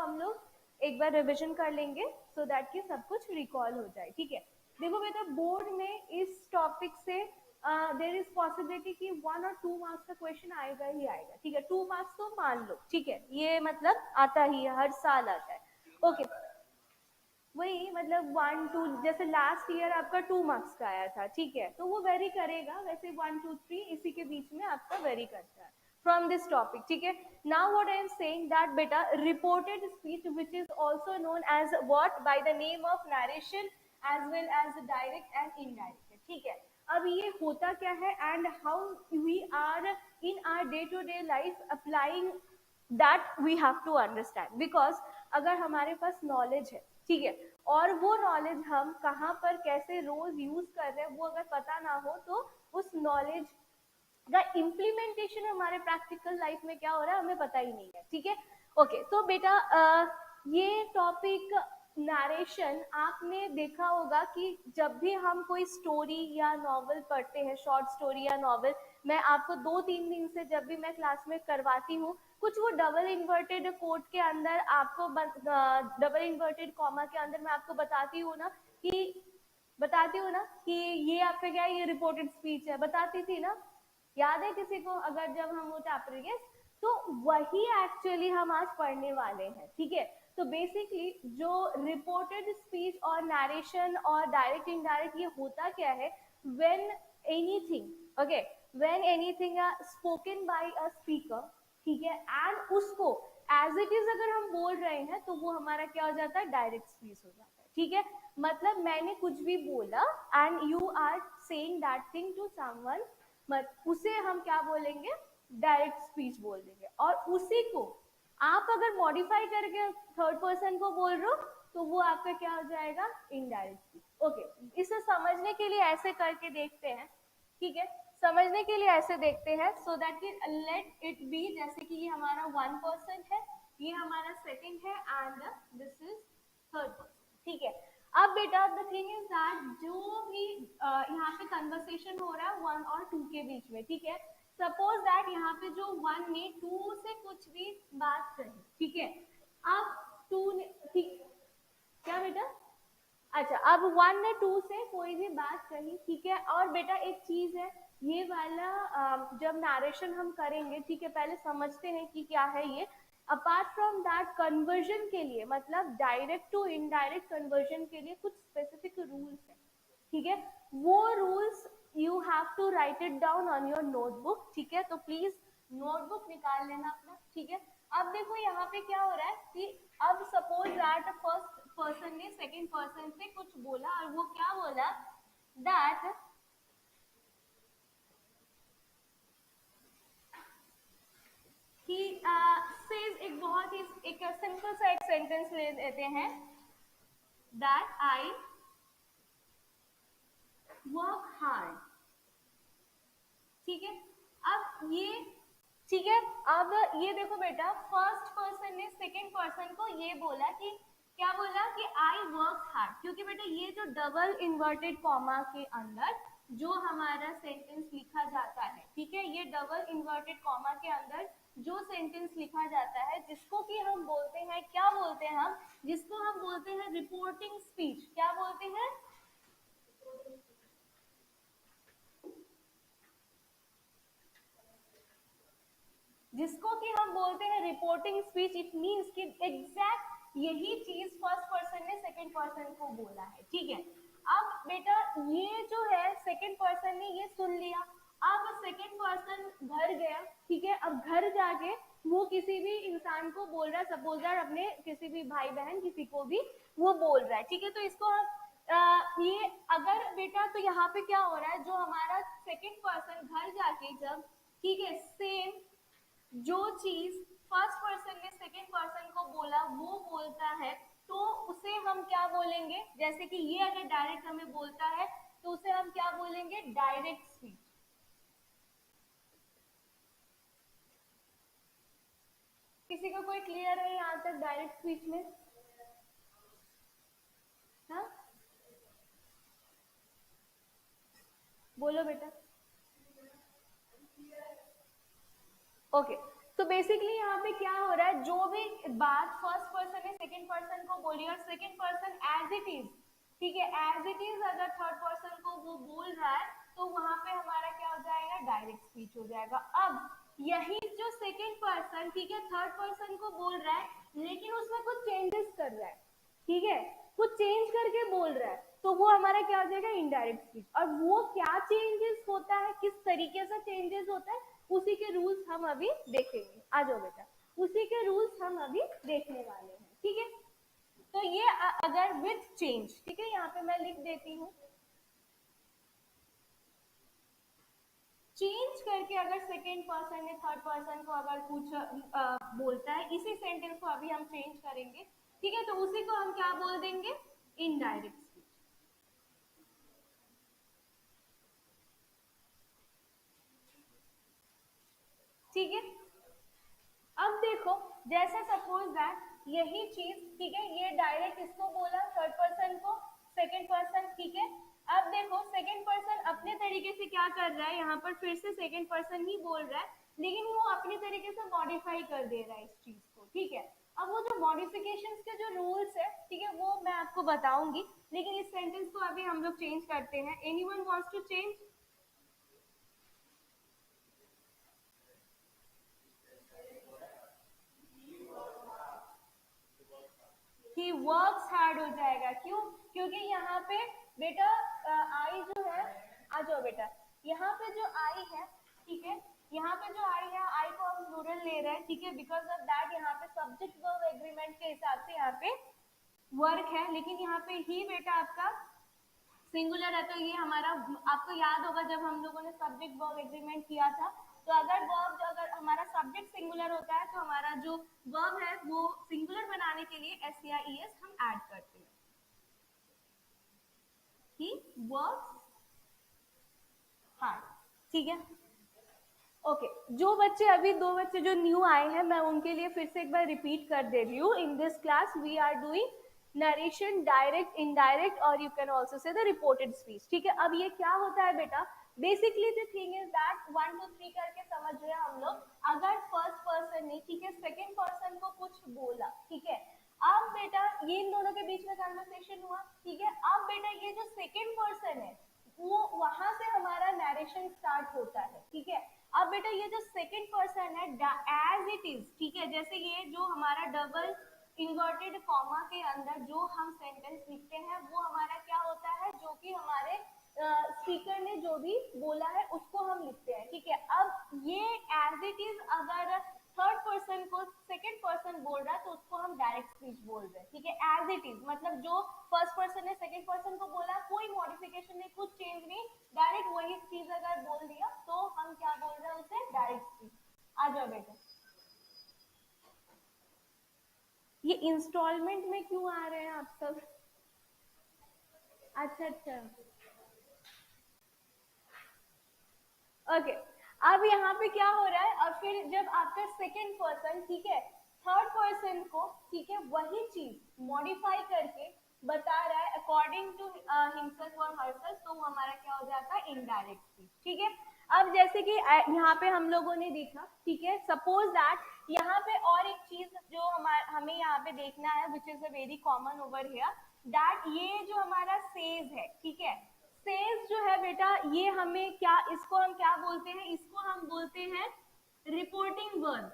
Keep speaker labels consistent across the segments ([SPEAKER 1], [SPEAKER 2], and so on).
[SPEAKER 1] हम लोग एक बार रिविजन कर लेंगे सो दैट कि सब कुछ रिकॉल हो जाए, ठीक है। देखो बेटा, बोर्ड में इस टॉपिक से देयर इज पॉसिबिलिटी कि 1 और 2 मार्क्स का क्वेश्चन आएगा ही आएगा, ठीक है। 2 मार्क्स तो मान लो, ठीक है, ये मतलब आता ही है, हर साल आता है, ओके। वही मतलब 1 2, जैसे लास्ट ईयर आपका 2 मार्क्स का आया था, ठीक है, तो वो वेरी करेगा, वैसे 1 2 3 इसी के बीच में आपका वेरी करता है फ्रॉम दिस टॉपिक, ठीक है। Now what I am saying that बेटा, reported speech which is also known as what, by the name of narration as well as direct and indirect, ठीक है। अब ये होता क्या है and how we are in our day to day life applying, that we have to understand, because अगर हमारे पास knowledge है, ठीक है, और वो नॉलेज हम कहाँ पर कैसे रोज यूज कर रहे हैं वो अगर पता ना हो, तो उस नॉलेज का इम्प्लीमेंटेशन हमारे प्रैक्टिकल लाइफ में क्या हो रहा है हमें पता ही नहीं है, ठीक है। ओके, तो बेटा ये टॉपिक नरेशन आपने देखा होगा कि जब भी हम कोई स्टोरी या नॉवल पढ़ते हैं, शॉर्ट स्टोरी या नॉवल, मैं आपको 2-3 दिन से जब भी मैं क्लास में करवाती हूँ, कुछ वो डबल इन्वर्टेड कोट के अंदर आपको डबल इन्वर्टेड कॉमा के अंदर मैं आपको बताती हूँ ना कि ये आपका क्या है, ये रिपोर्टेड स्पीच है, बताती थी ना, याद है किसी को अगर जब हम वो चैप्टर, यस, तो वही एक्चुअली हम आज पढ़ने वाले हैं, ठीक है। तो बेसिकली जो रिपोर्टेड स्पीच और नरेशन और डायरेक्ट इनडायरेक्ट, ये होता क्या है, when anything, okay, when anything spoken by a speaker, ठीक है, एंड उसको एज इट इज अगर हम बोल रहे हैं तो वो हमारा क्या हो जाता है, डायरेक्ट स्पीच हो जाता है, ठीक है। मतलब मैंने कुछ भी बोला and you are saying that thing to someone, उसे हम क्या बोलेंगे, डायरेक्ट स्पीच बोल देंगे। और उसी को आप अगर मॉडिफाई करके थर्ड पर्सन को बोल रहे हो तो वो आपका क्या हो जाएगा, इनडायरेक्ट स्पीच, ओके। इसे समझने के लिए ऐसे करके देखते हैं, ठीक है, समझने के लिए ऐसे देखते हैं, so that let it be, जैसे कि ये हमारा 1% है, ये हमारा सेकंड है and this is third person, ठीक है। अब बेटा द थिंग इज दैट जो भी यहाँ पे कन्वर्सेशन हो रहा है 1 और 2 के बीच में, ठीक है, सपोज दैट यहाँ पे जो 1 ने 2 से कुछ भी बात कही, ठीक है, अब 2 ने, ठीक, क्या बेटा, अच्छा, अब 1 ने 2 से कोई भी बात कही, ठीक है। और बेटा एक चीज है, ये वाला जब नरेशन हम करेंगे, ठीक है, पहले समझते हैं कि क्या है ये। अपार्ट फ्रॉम दैट, कन्वर्जन के लिए, मतलब डायरेक्ट टू इनडायरेक्ट कन्वर्जन के लिए कुछ स्पेसिफिक रूल्स है, ठीक है। वो rules you have to write it down on your notebook, ठीक है, तो प्लीज नोटबुक निकाल लेना अपना, ठीक है। अब देखो यहाँ पे क्या हो रहा है कि अब सपोज दैट फर्स्ट पर्सन ने सेकंड पर्सन से कुछ बोला और वो क्या बोला, दैट ही सेज, एक बहुत ही एक सिंपल सा एक सेंटेंस ले लेते हैं, दैट आई वर्क हार्ड, ठीक है। अब ये, ठीक है, अब ये देखो बेटा, फर्स्ट पर्सन ने सेकंड पर्सन को ये बोला कि क्या बोला कि आई वर्क हार्ड, क्योंकि बेटा ये जो डबल इन्वर्टेड कॉमा के अंदर जो हमारा सेंटेंस लिखा जाता है, ठीक है, ये डबल इन्वर्टेड कॉमा के अंदर जो सेंटेंस लिखा जाता है, जिसको कि हम बोलते हैं, क्या बोलते हैं हम, जिसको हम बोलते हैं रिपोर्टिंग स्पीच, क्या बोलते हैं, जिसको कि हम बोलते हैं रिपोर्टिंग स्पीच। इट मींस कि एग्जैक्ट यही चीज फर्स्ट पर्सन ने सेकंड पर्सन को बोला है, ठीक है। अब बेटा ये जो है सेकंड पर्सन ने ये सुन लिया, अब सेकंड पर्सन घर गया, ठीक है, अब घर जाके वो किसी भी इंसान को बोल रहा है, सपोज दैट अपने किसी भी भाई बहन किसी को भी वो बोल रहा है, ठीक है। तो इसको हम ये अगर बेटा, तो यहाँ पे क्या हो रहा है, जो हमारा सेकंड पर्सन घर जाके जब, ठीक है, सेम जो चीज फर्स्ट पर्सन ने सेकंड पर्सन को बोला वो बोलता है, तो उसे हम क्या बोलेंगे, जैसे कि ये अगर डायरेक्ट हमें बोलता है तो उसे हम क्या बोलेंगे, डायरेक्ट स्पीच। किसी को कोई क्लियर है यहाँ तक डायरेक्ट स्पीच में, हाँ, बोलो बेटा, ओके। तो बेसिकली यहाँ पे क्या हो रहा है, जो भी बात फर्स्ट पर्सन ने सेकंड पर्सन को बोली और second person as it is, ठीक है, एज इट इज अगर थर्ड पर्सन को वो बोल रहा है तो वहां पे हमारा क्या हो जाएगा, डायरेक्ट स्पीच हो जाएगा। अब यही जो सेकंड पर्सन, ठीक है, थर्ड पर्सन को बोल रहा है लेकिन उसमें कुछ चेंजेस कर रहा है, ठीक है, कुछ चेंज करके बोल रहा है, तो वो हमारा क्या हो जाएगा, इनडायरेक्ट स्पीच। और वो क्या चेंजेस होता है, किस तरीके से चेंजेस होता है, उसी के रूल्स हम अभी देखेंगे। आ जाओ बेटा, उसी के रूल्स हम अभी देखने वाले हैं, ठीक है। तो ये अगर विथ चेंज, ठीक है, यहाँ पे मैं लिख देती हूँ, चेंज करके अगर सेकेंड पर्सन ने थर्ड पर्सन को अगर कुछ बोलता है, इसी सेंटेंस को अभी हम चेंज करेंगे, ठीक है, तो उसी को हम क्या बोल देंगे, इनडायरेक्ट स्पीच, ठीक है। अब देखो, जैसे सपोज दैट यही चीज, ठीक है, ये डायरेक्ट इसको बोला थर्ड पर्सन को, सेकंड पर्सन, ठीक है। अब देखो सेकंड पर्सन अपने तरीके से क्या कर रहा है, यहाँ पर फिर से सेकंड पर्सन ही बोल रहा है, लेकिन वो अपने तरीके से मॉडिफाई कर दे रहा है इस चीज को, ठीक है। अब वो जो मॉडिफिकेशन के जो रूल्स है, ठीक है, वो मैं आपको बताऊंगी, लेकिन इस सेंटेंस को अभी हम लोग चेंज करते हैं। Anyone wants to change? He works hard हो जाएगा, क्यों? क्योंकि यहाँ पे बेटा आई जो है, आ जाओ बेटा, यहाँ पे जो आई है, ठीक है, यहाँ पे जो आई है, आई को हम प्लूरल ले रहे हैं, ठीक है, बिकॉज ऑफ दैट यहाँ पे सब्जेक्ट वर्ब एग्रीमेंट के हिसाब से यहाँ पे वर्क है, लेकिन यहाँ पे ही बेटा आपका सिंगुलर है, तो ये हमारा, आपको याद होगा जब हम लोगों ने सब्जेक्ट वर्ब एग्रीमेंट किया था, तो अगर वर्ब, अगर हमारा सब्जेक्ट सिंगुलर होता है तो हमारा जो वर्ब है वो सिंगुलर बनाने के लिए एस या ई एस हम ऐड करते हैं, ही वर्क्स हार्ड, ठीक है। ओके जो बच्चे, अभी दो बच्चे जो न्यू आए हैं, मैं उनके लिए फिर से एक बार रिपीट कर दे रही हूँ। In this class we are doing narration, direct, indirect, और you can also say the reported speech, ठीक है। अब ये क्या होता है बेटा, basically the thing is that 1 2 3 करके समझ रहे हैं हम लोग। अगर फर्स्ट पर्सन ने, ठीक है, सेकेंड पर्सन को कुछ बोला, ठीक है, अब बेटा ये इन दोनों के बीच में कन्वर्सेशन हुआ, ठीक है। अब बेटा ये जो सेकेंड पर्सन है वो, वहां से हमारा नरेशन स्टार्ट होता है, ठीक है। अब बेटा ये जो सेकंड पर्सन है, एज इट इज, ठीक है, जैसे ये जो हमारा डबल इन्वर्टेड कॉमा के अंदर जो हम सेंटेंस लिखते हैं वो हमारा क्या होता है, जो कि हमारे स्पीकर ने जो भी बोला है उसको हम लिखते हैं, ठीक है। अब ये एज इट इज अगर थर्ड पर्सन को सेकंड पर्सन बोल रहा है तो उसको हम डायरेक्ट स्पीच बोल रहे हैं, ठीक है। एज इट इज मतलब जो फर्स्ट पर्सन ने सेकंड पर्सन को बोला, कोई मॉडिफिकेशन नहीं, कुछ चेंज नहीं, डायरेक्ट वही चीज अगर बोल दिया तो हम क्या बोल रहे हैं, उसे डायरेक्ट स्पीच। आ जाओ बेटा, ये इंस्टॉलमेंट में क्यों आ रहे हैं आप सब? अच्छा अच्छा, ओके। अब यहाँ पे क्या हो रहा है, और फिर जब आपका सेकेंड पर्सन, ठीक है, थर्ड पर्सन को, ठीक है, वही चीज मॉडिफाई करके बता रहा है अकॉर्डिंग टू हिमसेल्फ और हरसेल्फ, तो वो हमारा क्या हो जाता है, इनडायरेक्ट स्पीच, ठीक है। अब जैसे कि यहाँ पे हम लोगों ने देखा, ठीक है, सपोज दैट यहाँ पे और एक चीज जो हमें यहाँ पे देखना है, which is a very common over here, that ये जो हमारा सेज है, ठीक है, सेज जो है बेटा, ये हमें क्या, इसको हम क्या बोलते हैं, इसको हम बोलते हैं रिपोर्टिंग वर्ब,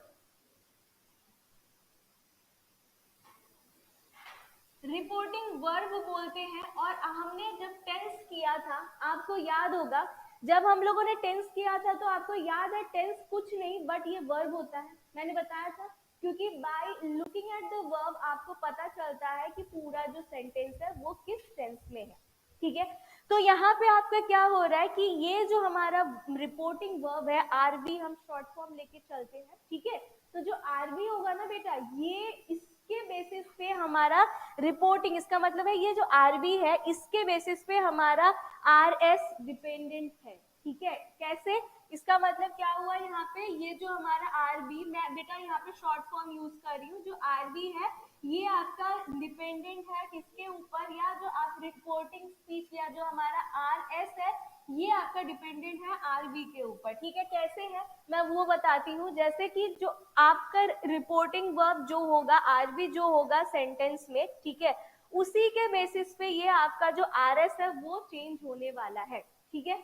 [SPEAKER 1] रिपोर्टिंग वर्ब बोलते हैं। और हमने जब टेंस किया था, आपको याद होगा, जब हम लोगों ने टेंस किया था तो आपको याद है टेंस कुछ नहीं बट ये वर्ब होता है, मैंने बताया था, क्योंकि by looking at the verb आपको पता चलता है कि पूरा जो सेंटेंस है वो किस टेंस में है, ठीक है। तो यहाँ पे आपका क्या हो रहा है कि ये जो हमारा रिपोर्टिंग वर्ब है, आरबी हम शॉर्ट फॉर्म लेके चलते हैं, ठीक है। तो जो आरबी होगा ना बेटा, ये इसके बेसिस पे हमारा रिपोर्टिंग, इसका मतलब है ये जो आरबी है इसके बेसिस पे हमारा आर एस डिपेंडेंट है, ठीक है। कैसे, इसका मतलब क्या हुआ, यहाँ पे ये जो हमारा आरबी, मैं बेटा यहाँ पे शॉर्ट फॉर्म यूज कर रही हूँ, जो आरबी है ये आपका डिपेंडेंट है किसके ऊपर, या जो आप रिपोर्टिंग स्पीच या जो हमारा आर एस है ये आपका डिपेंडेंट है आरबी के ऊपर, ठीक है। कैसे है मैं वो बताती हूँ। जैसे कि जो आपका रिपोर्टिंग वर्ब जो होगा, आरबी जो होगा सेंटेंस में, ठीक है, उसी के बेसिस पे ये आपका जो आरएस है वो चेंज होने वाला है, ठीक है।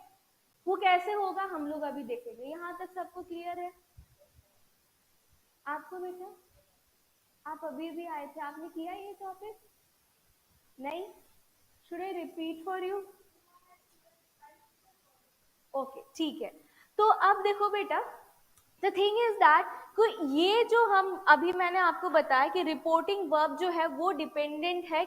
[SPEAKER 1] वो कैसे होगा हम लोग अभी देखेंगे। यहाँ तक सबको क्लियर है? आपको बेटा, आप अभी भी आए थे, आपने किया ये टॉपिक? नहीं? Should I repeat for you? Okay, ठीक है। तो अब देखो बेटा, द थिंग इज दैट ये जो हम अभी मैंने आपको बताया कि रिपोर्टिंग वर्ब जो है वो डिपेंडेंट है,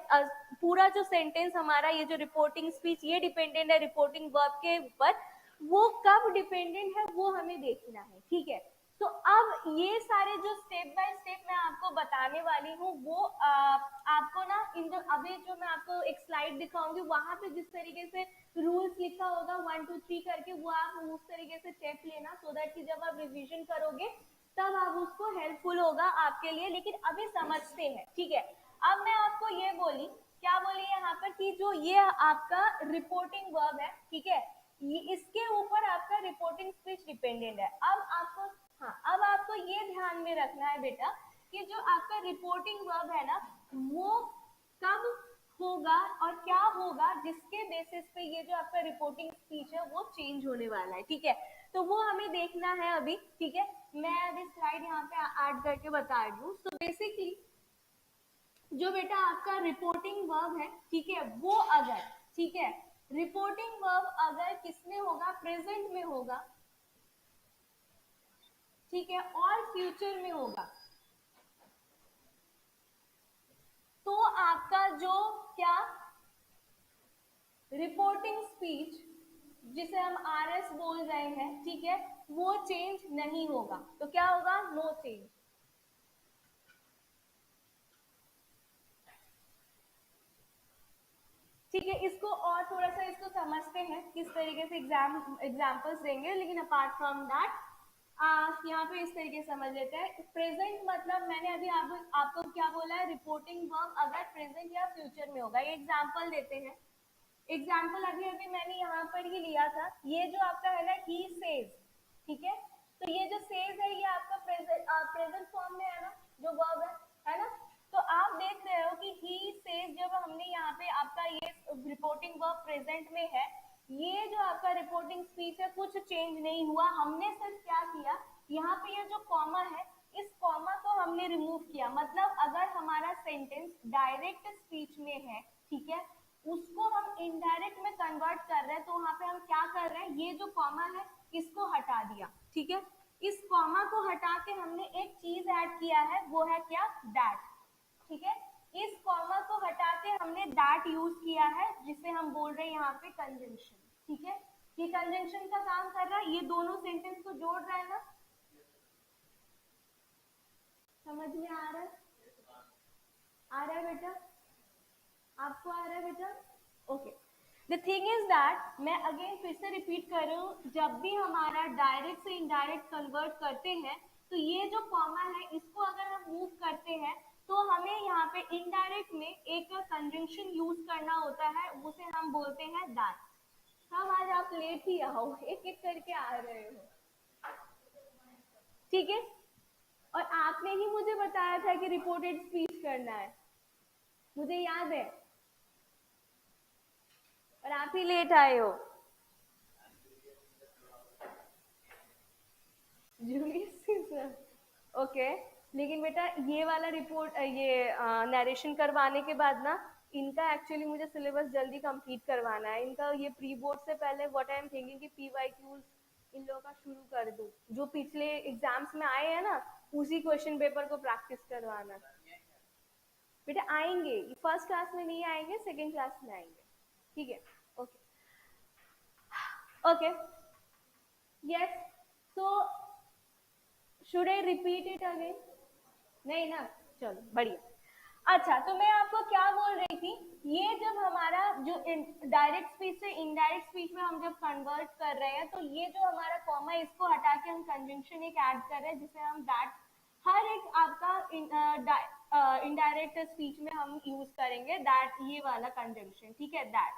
[SPEAKER 1] पूरा जो सेंटेंस हमारा ये जो रिपोर्टिंग स्पीच ये डिपेंडेंट है रिपोर्टिंग वर्ब के ऊपर। वो कब डिपेंडेंट है वो हमें देखना है, ठीक है। तो अब ये सारे जो स्टेप बाय स्टेप मैं आपको बताने वाली हूँ वो आपको ना इन जो अभी जो मैं आपको एक स्लाइड दिखाऊंगी वहां पे जिस तरीके से रूल्स लिखा होगा 1 2 3 करके, वो आप उस तरीके से स्टेप लेना, सो दैट कि जब आप रिवीजन करोगे तब आप उसको हेल्पफुल होगा आपके लिए। लेकिन अभी समझते हैं, ठीक है। अब मैं आपको ये बोली, क्या बोली यहाँ पर कि जो ये आपका रिपोर्टिंग वर्ब है, ठीक है, ये इसके ऊपर आपका रिपोर्टिंग स्पीच डिपेंडेंट है। अब आपको, हाँ, अब आपको ये ध्यान में रखना है बेटा कि जो आपका रिपोर्टिंग वर्ब है ना वो कब होगा और क्या होगा जिसके बेसिस पे ये जो आपका रिपोर्टिंग स्पीच है वो चेंज होने वाला है, ठीक है। तो वो हमें देखना है अभी, ठीक है। मैं अभी स्लाइड यहाँ पे ऐड करके बता रही हूँ। सो बेसिकली जो बेटा आपका रिपोर्टिंग वर्ब है, ठीक है, वो अगर, ठीक है, रिपोर्टिंग वर्ब अगर किसमें होगा, प्रेजेंट में होगा, ठीक है, और फ्यूचर में होगा, तो आपका जो क्या रिपोर्टिंग स्पीच जिसे हम आरएस बोल रहे हैं, ठीक है, वो चेंज नहीं होगा। तो क्या होगा, नो चेंज। ठीक है, इसको और थोड़ा सा इसको समझते हैं किस तरीके से एग्जाम्पल्स देंगे। लेकिन अपार्ट फ्रॉम दैट यहाँ पे इस तरीके से समझ लेते हैं। प्रेजेंट मतलब मैंने अभी आपको क्या बोला है, रिपोर्टिंग वर्ब अगर प्रेजेंट या फ्यूचर में होगा। ये एग्जाम्पल देते हैं। एग्जाम्पल अभी अभी मैंने यहाँ पर ही लिया था, ये जो आपका है ना ही सेज, ठीक है। तो ये जो सेज है ये आपका प्रेजेंट फॉर्म में है ना, जो वर्ब है ना। तो आप देख रहे हो कि ही सेज जब हमने यहाँ पे आपका ये रिपोर्टिंग वर्ब प्रेजेंट में है, ये जो आपका रिपोर्टिंग स्पीच है कुछ चेंज नहीं हुआ। हमने सिर्फ क्या किया, यहाँ पे ये जो कॉमा है इस कॉमा को हमने रिमूव किया। मतलब अगर हमारा सेंटेंस डायरेक्ट स्पीच में है, ठीक है, उसको हम इनडायरेक्ट में कन्वर्ट कर रहे हैं, तो वहां पे हम क्या कर रहे हैं, ये जो कॉमा है इसको हटा दिया, ठीक है। इस कॉमा को हटा के हमने एक चीज ऐड किया है, वो है क्या, दैट, ठीक है। इस कॉमा को हटा के हमने दैट यूज किया है, जिसे हम बोल रहे हैं यहाँ पे कंजंक्शन, ठीक है। ये कंजंक्शन का काम कर रहा है, ये दोनों सेंटेंस को जोड़ रहा है ना। समझ में आ रहा है? आ रहा है बेटा? आपको आ रहा है बेटा? Okay. The thing is that मैं अगेन फिर से रिपीट कर रही हूँ, जब भी हमारा डायरेक्ट से इनडायरेक्ट कन्वर्ट करते हैं तो ये जो कॉमा है इसको अगर हम मूव करते हैं तो हमें यहाँ पे इनडायरेक्ट में एक कंजंक्शन यूज करना होता है, उसे हम बोलते हैं दैट। हम आज आप लेट ही आओ, एक एक करके आ रहे हो, ठीक है। और आपने ही मुझे बताया था कि रिपोर्टेड स्पीच करना है, मुझे याद है, और आप ही लेट आए हो। ओके। लेकिन बेटा ये वाला रिपोर्ट ये नरेशन करवाने के बाद ना इनका एक्चुअली मुझे सिलेबस जल्दी कंप्लीट करवाना है। इनका ये प्री बोर्ड से पहले व्हाट आई एम थिंकिंग कि पीवाईक्यूज इन लोगों का शुरू कर दूं, जो पिछले एग्जाम्स में आए हैं ना उसी क्वेश्चन पेपर को प्रैक्टिस करवाना। बेटा आएंगे, फर्स्ट क्लास में नहीं आएंगे, सेकेंड क्लास में आएंगे, ठीक है। Okay okay, yes. So should I repeat it again? नहीं ना, चलो बढ़िया। अच्छा, तो मैं आपको क्या बोल रही थी, ये जब हमारा जो डायरेक्ट स्पीच से इनडायरेक्ट स्पीच में हम जब कन्वर्ट कर रहे हैं तो ये जो हमारा कॉमा इसको हटा के हम कंजंक्शन एक ऐड कर रहे हैं जिसे हम दैट, हर एक आपका इनडायरेक्ट स्पीच में हम यूज करेंगे दैट, ये वाला कंजंक्शन, ठीक है, दैट।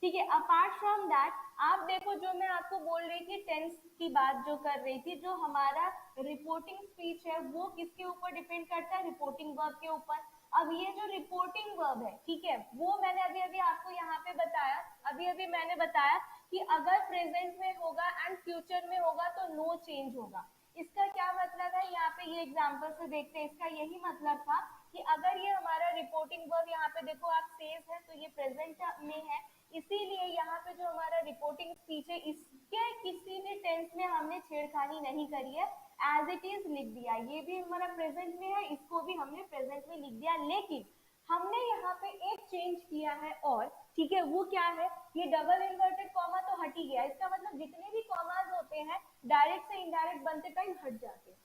[SPEAKER 1] ठीक है। अपार्ट फ्रॉम दैट आप देखो, जो मैं आपको बोल रही थी टेंस की बात जो कर रही थी, जो हमारा रिपोर्टिंग स्पीच है वो किसके ऊपर डिपेंड करता है, रिपोर्टिंग वर्ब के ऊपर। अब ये जो रिपोर्टिंग वर्ब है, ठीक है, वो मैंने अभी अभी आपको यहाँ पे बताया, अभी अभी मैंने बताया कि अगर प्रेजेंट में होगा एंड फ्यूचर में होगा तो नो चेंज होगा। इसका क्या मतलब है, यहाँ पे ये एग्जाम्पल से देखते हैं। इसका यही मतलब था कि अगर ये हमारा रिपोर्टिंग वर्ब यहाँ पे देखो आप सेज है, तो ये प्रेजेंट में है, इसीलिए यहाँ पे जो हमारा रिपोर्टिंग स्पीच है इसके किसी भी टेंस में हमने छेड़खानी नहीं करी है, एज इट इज लिख दिया। ये भी हमारा प्रेजेंट में है, इसको भी हमने प्रेजेंट में लिख दिया, लेकिन हमने यहाँ पे एक चेंज किया है और, ठीक है, वो क्या है, ये डबल इन्वर्टेड कॉमा तो हट ही गया। इसका मतलब जितने भी कॉमास होते हैं डायरेक्ट से इनडायरेक्ट बनते टाइम हट जाते हैं,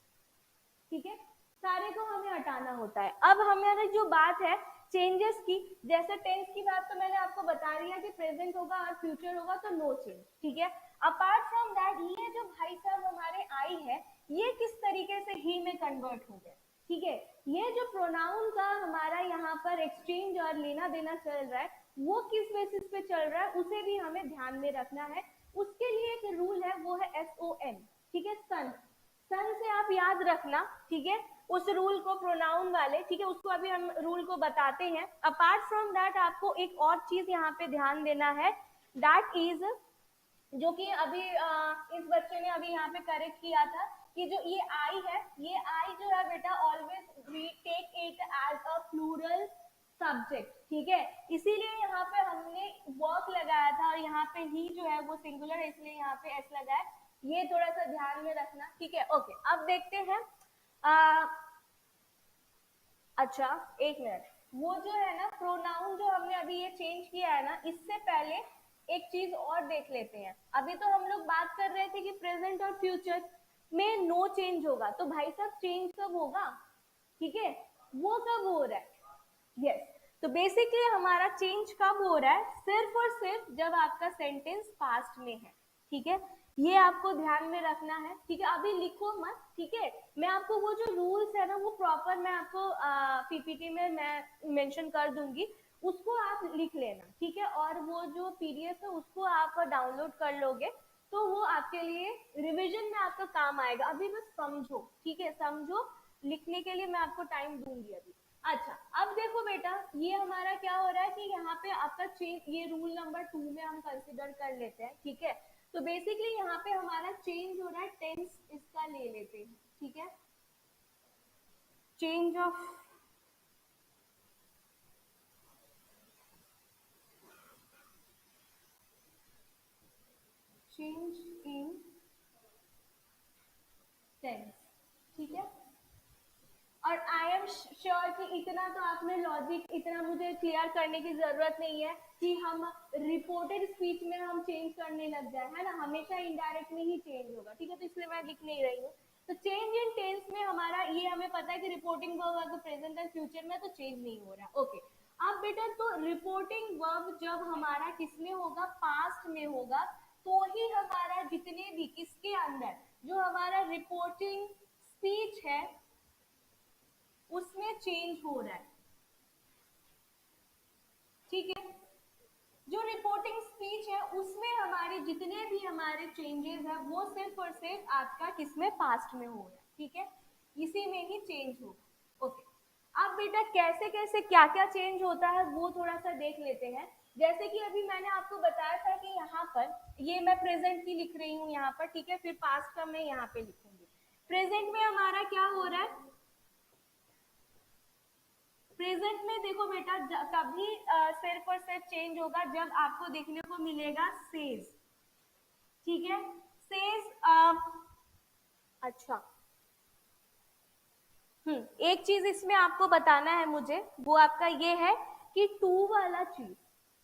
[SPEAKER 1] ठीक है, सारे को हमें हटाना होता है। अब हमारी जो बात है चेंजेस की, जैसे टेंस की बात तो मैंने आपको बता दिया कि प्रेजेंट होगा और फ्यूचर होगा तो नो चेंज, ठीक है। अपार्ट फ्रॉम दैट ये जो भाई साहब हमारे आई है, ये किस तरीके से ही में कन्वर्ट हो गए, ठीक है। ये जो प्रोनाउन का हमारा यहाँ पर एक्सचेंज और लेना देना चल रहा है, वो किस बेसिस पे चल रहा है उसे भी हमें ध्यान में रखना है। उसके लिए एक रूल है, वो है SON, ठीक है, सन। सन से आप याद रखना, ठीक है, उस रूल को, प्रोनाउन वाले, ठीक है, उसको अभी हम रूल को बताते हैं। अपार्ट फ्रॉम दैट आपको एक और चीज यहाँ पे ध्यान देना है, दैट इज, जो कि अभी इस बच्चे ने अभी यहाँ पे करेक्ट किया था कि जो ये आई है, ये आई जो है बेटा always we take it as a plural subject, ठीक है, इसीलिए यहाँ पे हमने वर्क लगाया था और यहाँ पे ही जो है वो सिंगुलर है, इसलिए यहाँ पे एस लगा है, ये थोड़ा सा ध्यान में रखना, ठीक है। ओके, अब देखते हैं अच्छा एक मिनट, वो जो है ना प्रोनाउन जो हमने अभी ये चेंज किया है ना, इससे पहले एक चीज और देख लेते हैं। अभी तो हम लोग बात कर रहे थे कि प्रेजेंट और फ्यूचर में नो चेंज होगा, तो भाई साहब चेंज कब होगा, ठीक है, वो कब हो रहा है, यस, तो बेसिकली हमारा चेंज कब हो रहा है, सिर्फ और सिर्फ जब आपका सेंटेंस पास्ट में है, ठीक है, ये आपको ध्यान में रखना है, ठीक है। अभी लिखो मत, ठीक है, मैं आपको वो जो रूल्स है ना वो प्रॉपर मैं आपको पीपीटी में मैं मेंशन कर दूंगी, उसको आप लिख लेना, ठीक है, और वो जो पीडीएफ है उसको आप डाउनलोड कर लोगे तो वो आपके लिए रिवीजन में आपका काम आएगा। अभी बस समझो, ठीक है, समझो, लिखने के लिए मैं आपको टाइम दूंगी अभी। अच्छा, अब देखो बेटा, ये हमारा क्या हो रहा है कि यहाँ पे आपका चेंज, ये रूल नंबर 2 में हम कंसिडर कर लेते हैं, ठीक है, तो बेसिकली यहाँ पे हमारा चेंज हो रहा है, टेंस इसका ले लेते हैं, ठीक है, change of, change in tense, ठीक है, और आई एम श्योर कि इतना तो आपने लॉजिक, इतना मुझे क्लियर करने की जरूरत नहीं है कि हम रिपोर्टेड स्पीच में हम चेंज करने लग जाए, है ना, हमेशा इनडायरेक्ट में ही चेंज होगा, ठीक है, तो इसलिए मैं लिख नहीं रही हूँ। तो चेंज इन टेंस में हमारा ये हमें पता है कि रिपोर्टिंग वर्ब अगर प्रेजेंट एंड फ्यूचर में तो चेंज नहीं हो रहा, ओके। अब बेटा तो रिपोर्टिंग वर्ब जब हमारा किसमें होगा, पास्ट में होगा, तो ही हमारा जितने भी किसके अंदर जो हमारा रिपोर्टिंग स्पीच है उसमें चेंज हो रहा है, ठीक है, जो रिपोर्टिंग स्पीच है उसमें हमारे जितने भी हमारे चेंजेस है वो सिर्फ और सिर्फ आपका किसमें, पास्ट में हो रहा है, ठीक है, इसी में ही चेंज होगा, ओके। अब बेटा कैसे कैसे क्या क्या चेंज होता है वो थोड़ा सा देख लेते हैं। जैसे कि अभी मैंने आपको बताया था कि यहाँ पर ये मैं प्रेजेंट की लिख रही हूँ यहाँ पर, ठीक है, फिर पास्ट का मैं यहाँ पे लिखूंगी। प्रेजेंट में हमारा क्या हो रहा है, प्रेजेंट में देखो बेटा कभी सिर्फ और सिर्फ चेंज होगा जब आपको देखने को मिलेगा सेज, ठीक है, सेज, अच्छा, एक चीज इसमें आपको बताना है मुझे, वो आपका ये है कि टू वाला चीज,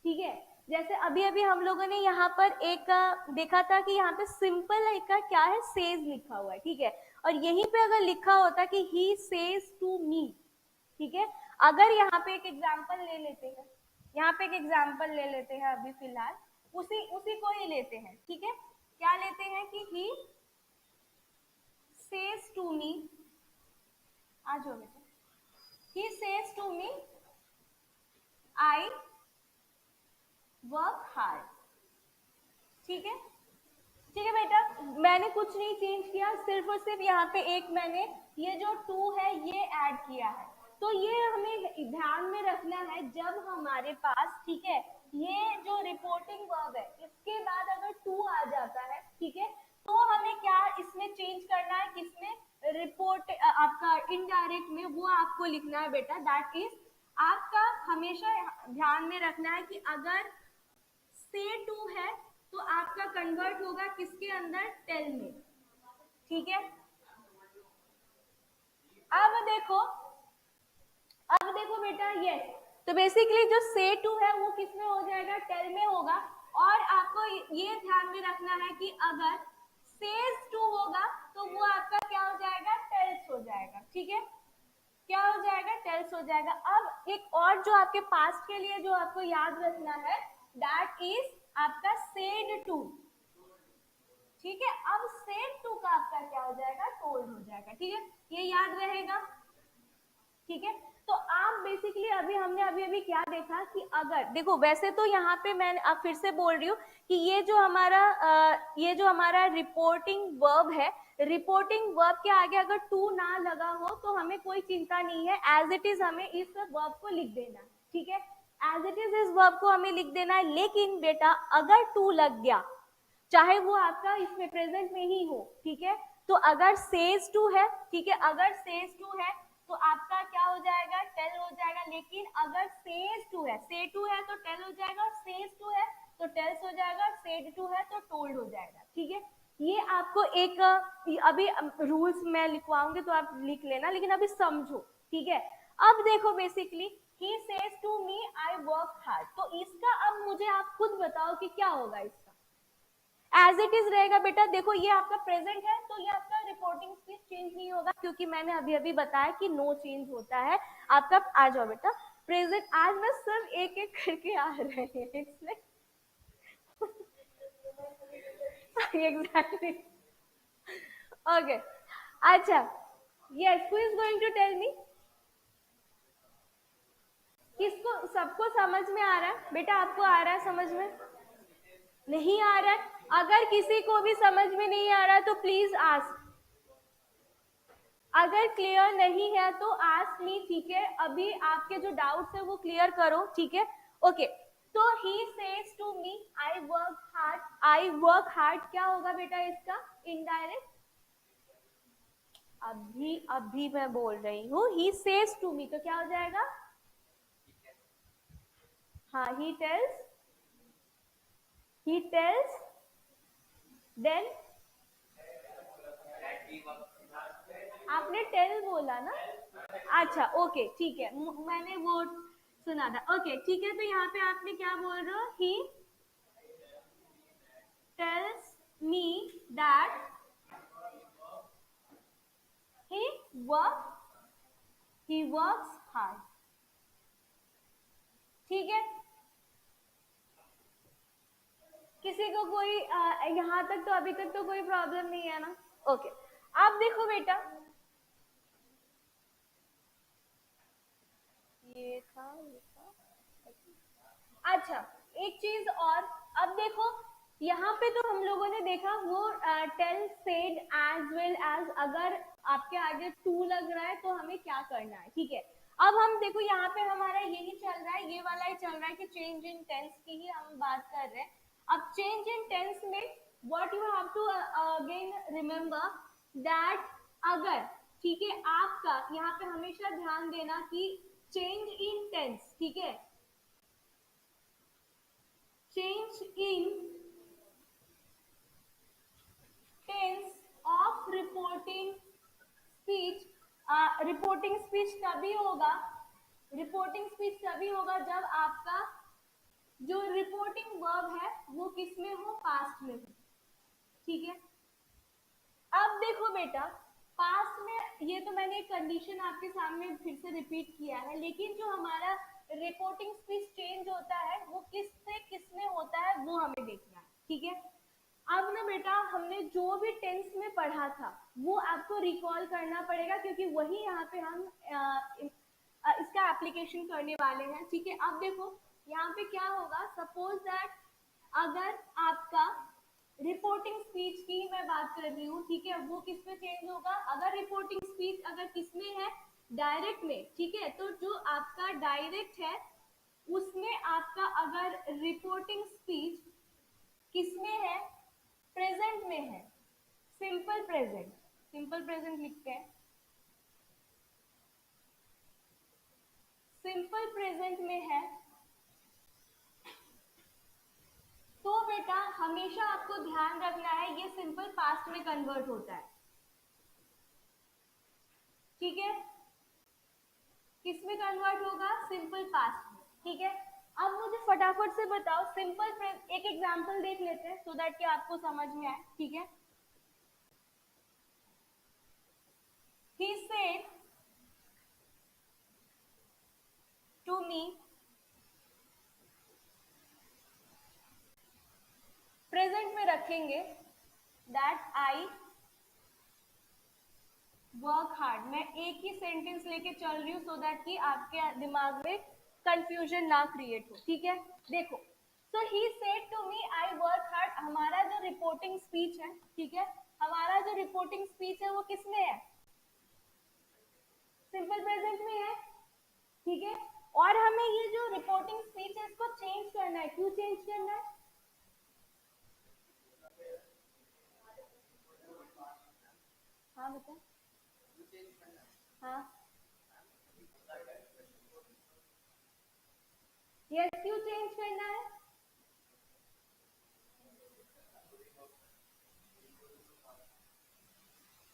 [SPEAKER 1] ठीक है, जैसे अभी अभी हम लोगों ने यहाँ पर एक देखा था कि यहाँ पे सिंपल एक का क्या है, सेज लिखा हुआ है, ठीक है, और यहीं पे अगर लिखा होता कि ही सेज टू मी, ठीक है, अगर यहाँ पे एक एग्जाम्पल ले लेते हैं, यहाँ पे एक एग्जाम्पल ले लेते हैं अभी फिलहाल, उसी उसी को ही लेते हैं, ठीक है, क्या लेते हैं कि ही सेज टू मी, आ जाओ बेटा, he says to me I work hard. ठीक है, ठीक है बेटा, मैंने कुछ नहीं चेंज किया, सिर्फ और सिर्फ यहाँ पे एक मैंने ये जो टू है ये ऐड किया है। तो ये हमें ध्यान में रखना है जब हमारे पास, ठीक है, ये जो रिपोर्टिंग वर्ब है इसके बाद अगर टू आ जाता है, ठीक है, तो हमें क्या इसमें चेंज करना है, किसमें, रिपोर्ट आपका इनडायरेक्ट में, वो आपको लिखना है बेटा। दैट इज आपका हमेशा ध्यान में रखना है कि अगर से टू है तो आपका कन्वर्ट होगा किसके अंदर, टेल में। ठीक है, अब देखो, अब देखो बेटा, यस, तो बेसिकली जो से टू है वो किस में हो जाएगा, टेल में होगा। और आपको ये ध्यान में रखना है कि अगर सेज टू होगा तो वो आपका क्या हो जाएगा, टेल्स हो जाएगा। ठीक है, क्या हो जाएगा, टेल्स हो जाएगा। अब एक और जो आपके पास्ट के लिए जो आपको याद रखना है, दैट इज आपका सेड टू। ठीक है, अब सेड टू का आपका क्या हो जाएगा, टोल्ड हो जाएगा। ठीक है, ये याद रहेगा। ठीक है, तो आप बेसिकली अभी हमने अभी क्या देखा कि अगर देखो, वैसे तो यहाँ पे मैं अब फिर से बोल रही हूँ कि ये जो हमारा रिपोर्टिंग वर्ब है, रिपोर्टिंग वर्ब के आगे अगर टू ना लगा हो तो हमें कोई चिंता नहीं है, एज इट इज हमें इस वर्ब को लिख देना है। ठीक है, एज इट इज इस वर्ब को हमें लिख देना है। लेकिन बेटा अगर टू लग गया, चाहे वो आपका इसमें प्रेजेंट में ही हो, ठीक है, तो अगर सेज टू है, ठीक है, अगर सेज टू है तो आपका क्या हो जाएगा, टेल हो जाएगा। लेकिन अगर सेज टू है, से टू है तो टेल हो जाएगा, सेज टू है तो टेल्स हो जाएगा, सेड टू है तो टोल्ड हो जाएगा। ठीक है, ये आपको एक अभी रूल्स मैं लिखवाऊंगी तो आप लिख लेना, लेकिन अभी समझो। ठीक है, अब देखो basically he says to me I work hard, तो इसका अब मुझे आप खुद बताओ कि क्या होगा इसका। एज इट इज रहेगा बेटा। देखो ये आपका प्रेजेंट है तो ये आपका रिपोर्टिंग स्पीच चेंज नहीं होगा, क्योंकि मैंने अभी बताया कि नो चेंज होता है आपका। आ जाओ बेटा, प्रेजेंट, आज मैं सिर्फ एक एक करके आ रहे हैं इसमें एग्जैक्टली, ओके, अच्छा, yes, who is going to tell me, किसको, सबको समझ में आ रहा है बेटा, आपको आ रहा है समझ में, नहीं आ रहा है? अगर किसी को भी समझ में नहीं आ रहा तो प्लीज आस्क, अगर क्लियर नहीं है तो आस्क मी। ठीक है, अभी आपके जो डाउट्स है वो क्लियर करो। ठीक है, ओके, तो he says to me I work hard, I work hard क्या होगा बेटा इसका, इनडायरेक्ट, अभी मैं बोल रही हूँ, ही सेज टू मी तो क्या हो जाएगा, हाँ, ही टेल्स देन, आपने टेल बोला ना, अच्छा, ओके, ठीक है, मैंने वो सुना था। ओके, ठीक है, तो यहाँ पे आपने क्या बोल रहे हो, he tells me that he works hard। ठीक है, किसी को कोई यहाँ तक तो अभी तक तो कोई प्रॉब्लम नहीं है ना, ओके। अब देखो बेटा, ये था, अच्छा, एक चीज और, अब देखो यहाँ पे तो हम लोगों ने देखा वो tell, said, as well as, अगर आपके आगे टू लग रहा है तो हमें क्या करना है। ठीक है, अब हम देखो यहाँ पे हमारा यही चल रहा है, ये वाला ही चल रहा है कि चेंज इन टेंस की ही हम बात कर रहे हैं। अब चेंज इन टेंस में what you have to again remember that, अगर, ठीक है, आपका यहाँ पे हमेशा ध्यान देना कि चेंज इन टेंस, ठीक है, change in tense of reporting speech, reporting speech तभी होगा, रिपोर्टिंग स्पीच तभी होगा जब आपका जो रिपोर्टिंग वर्ब है वो किस में हो, पास्ट में हो। ठीक है, अब देखो बेटा, पास्ट में ये तो मैंने एक कंडीशन आपके सामने फिर से रिपीट किया है, लेकिन जो हमारा रिपोर्टिंग स्पीच चेंज होता है वो किस से किस में होता है वो हमें देखना है। ठीक है, अब ना बेटा हमने जो भी टेंस में पढ़ा था वो आपको रिकॉल करना पड़ेगा, क्योंकि वही यहाँ पे हम इसका एप्लीकेशन करने वाले हैं। ठीक है, अब देखो यहाँ पे क्या होगा, सपोज दैट अगर आपका रिपोर्टिंग स्पीच की मैं बात कर रही हूँ, ठीक है, वो किस में चेंज होगा, अगर रिपोर्टिंग स्पीच अगर किस में है, डायरेक्ट में, ठीक है, तो जो आपका डायरेक्ट है उसमें आपका अगर रिपोर्टिंग स्पीच किस में है, प्रेजेंट में है, सिंपल प्रेजेंट, सिंपल प्रेजेंट लिखते हैं, सिंपल प्रेजेंट में है, तो बेटा हमेशा आपको ध्यान रखना है ये सिंपल पास्ट में कन्वर्ट होता है, ठीक है, किस में कन्वर्ट होगा, सिंपल पास्ट में, ठीक है। अब मुझे फटाफट से बताओ सिंपल एक एग्जांपल देख लेते हैं सो दैट कि आपको समझ में आए, ठीक है। He said to me, present में रखेंगे, दैट आई वर्क हार्ड, मैं एक ही सेंटेंस लेके चल रही हूँ सो दैट कि आपके दिमाग में कंफ्यूजन ना क्रिएट हो, ठीक है। देखो, so he said to me I work hard, हमारा जो रिपोर्टिंग स्पीच है, ठीक है, हमारा जो रिपोर्टिंग स्पीच है वो किस में है, सिंपल प्रेजेंट में है, ठीक है। और हमें ये जो रिपोर्टिंग स्पीच है इसको चेंज करना है, क्यों चेंज करना है, हाँ बता, हाँ यस, क्यों चेंज करना है,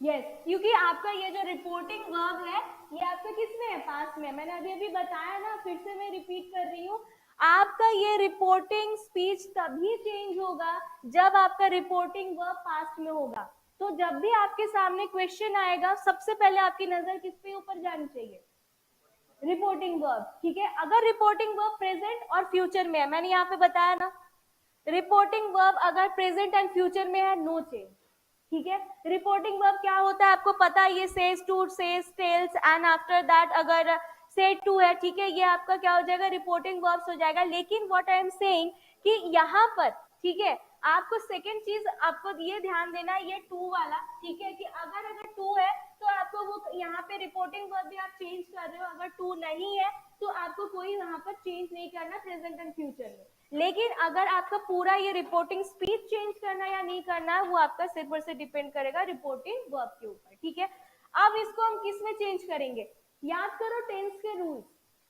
[SPEAKER 1] यस क्योंकि आपका ये जो रिपोर्टिंग वर्ब है ये आपका किस में है, पास्ट में, मैंने अभी अभी बताया ना, फिर से मैं रिपीट कर रही हूँ, आपका ये रिपोर्टिंग स्पीच तभी चेंज होगा जब आपका रिपोर्टिंग वर्ब पास्ट में होगा। तो जब भी आपके सामने क्वेश्चन आएगा सबसे पहले आपकी नजर किस पे ऊपर जानी चाहिए, रिपोर्टिंग वर्ब, ठीक है। अगर रिपोर्टिंग वर्ब प्रेजेंट और फ्यूचर में है, मैंने यहाँ पे बताया ना, रिपोर्टिंग वर्ब अगर प्रेजेंट एंड फ्यूचर में है, नो चेंज, ठीक है। रिपोर्टिंग वर्ब क्या होता है आपको पता है, ये says to, says, tells and after that अगर सेड टू है, ठीक है, ये आपका क्या हो जाएगा, रिपोर्टिंग वर्ब्स हो जाएगा। लेकिन व्हाट आई एम सेइंग कि यहाँ पर, ठीक है, आपको सेकेंड चीज आपको ये ध्यान देना है, ये टू वाला, ठीक है, कि अगर टू है तो आपको वो यहाँ पे रिपोर्टिंग वर्ब भी आप चेंज कर रहे हो, अगर टू नहीं है तो आपको कोई वहां पर चेंज नहीं करना प्रेजेंट एंड फ्यूचर में। लेकिन अगर आपका पूरा ये रिपोर्टिंग स्पीच चेंज करना या नहीं करना है वो आपका सिर्फ और सिर्फ डिपेंड करेगा रिपोर्टिंग वर्ब के ऊपर, ठीक है। अब इसको हम किस में चेंज करेंगे, याद करो टेंस के रूल्स,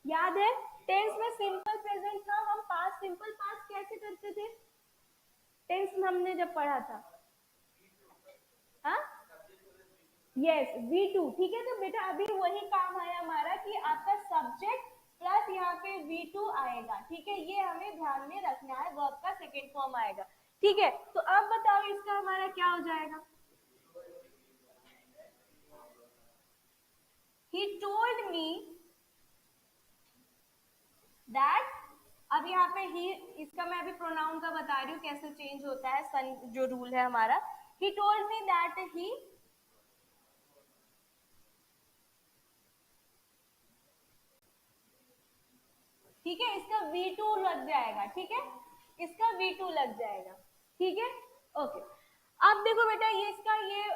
[SPEAKER 1] याद है टेंस में सिंपल प्रेजेंट था, हम पास्ट सिंपल पास्ट कैसे करते थे, टेंस में हमने जब पढ़ा था, हाँ यस वी टू, ठीक है। तो बेटा अभी वही काम है हमारा कि आपका सब्जेक्ट प्लस यहाँ पे वी टू आएगा, ठीक है, ये हमें ध्यान में रखना है, वर्ब का सेकेंड फॉर्म आएगा, ठीक है। तो अब बताओ इसका हमारा क्या हो जाएगा, he told me that, अब यहाँ पे ही, इसका मैं अभी प्रोनाउन का बता रही हूँ कैसे चेंज होता है, सन जो रूल है हमारा, he told me that he, ठीक है, इसका V2 लग जाएगा, ठीक है, इसका V2 लग जाएगा, ठीक है, ओके। अब देखो बेटा ये इसका ये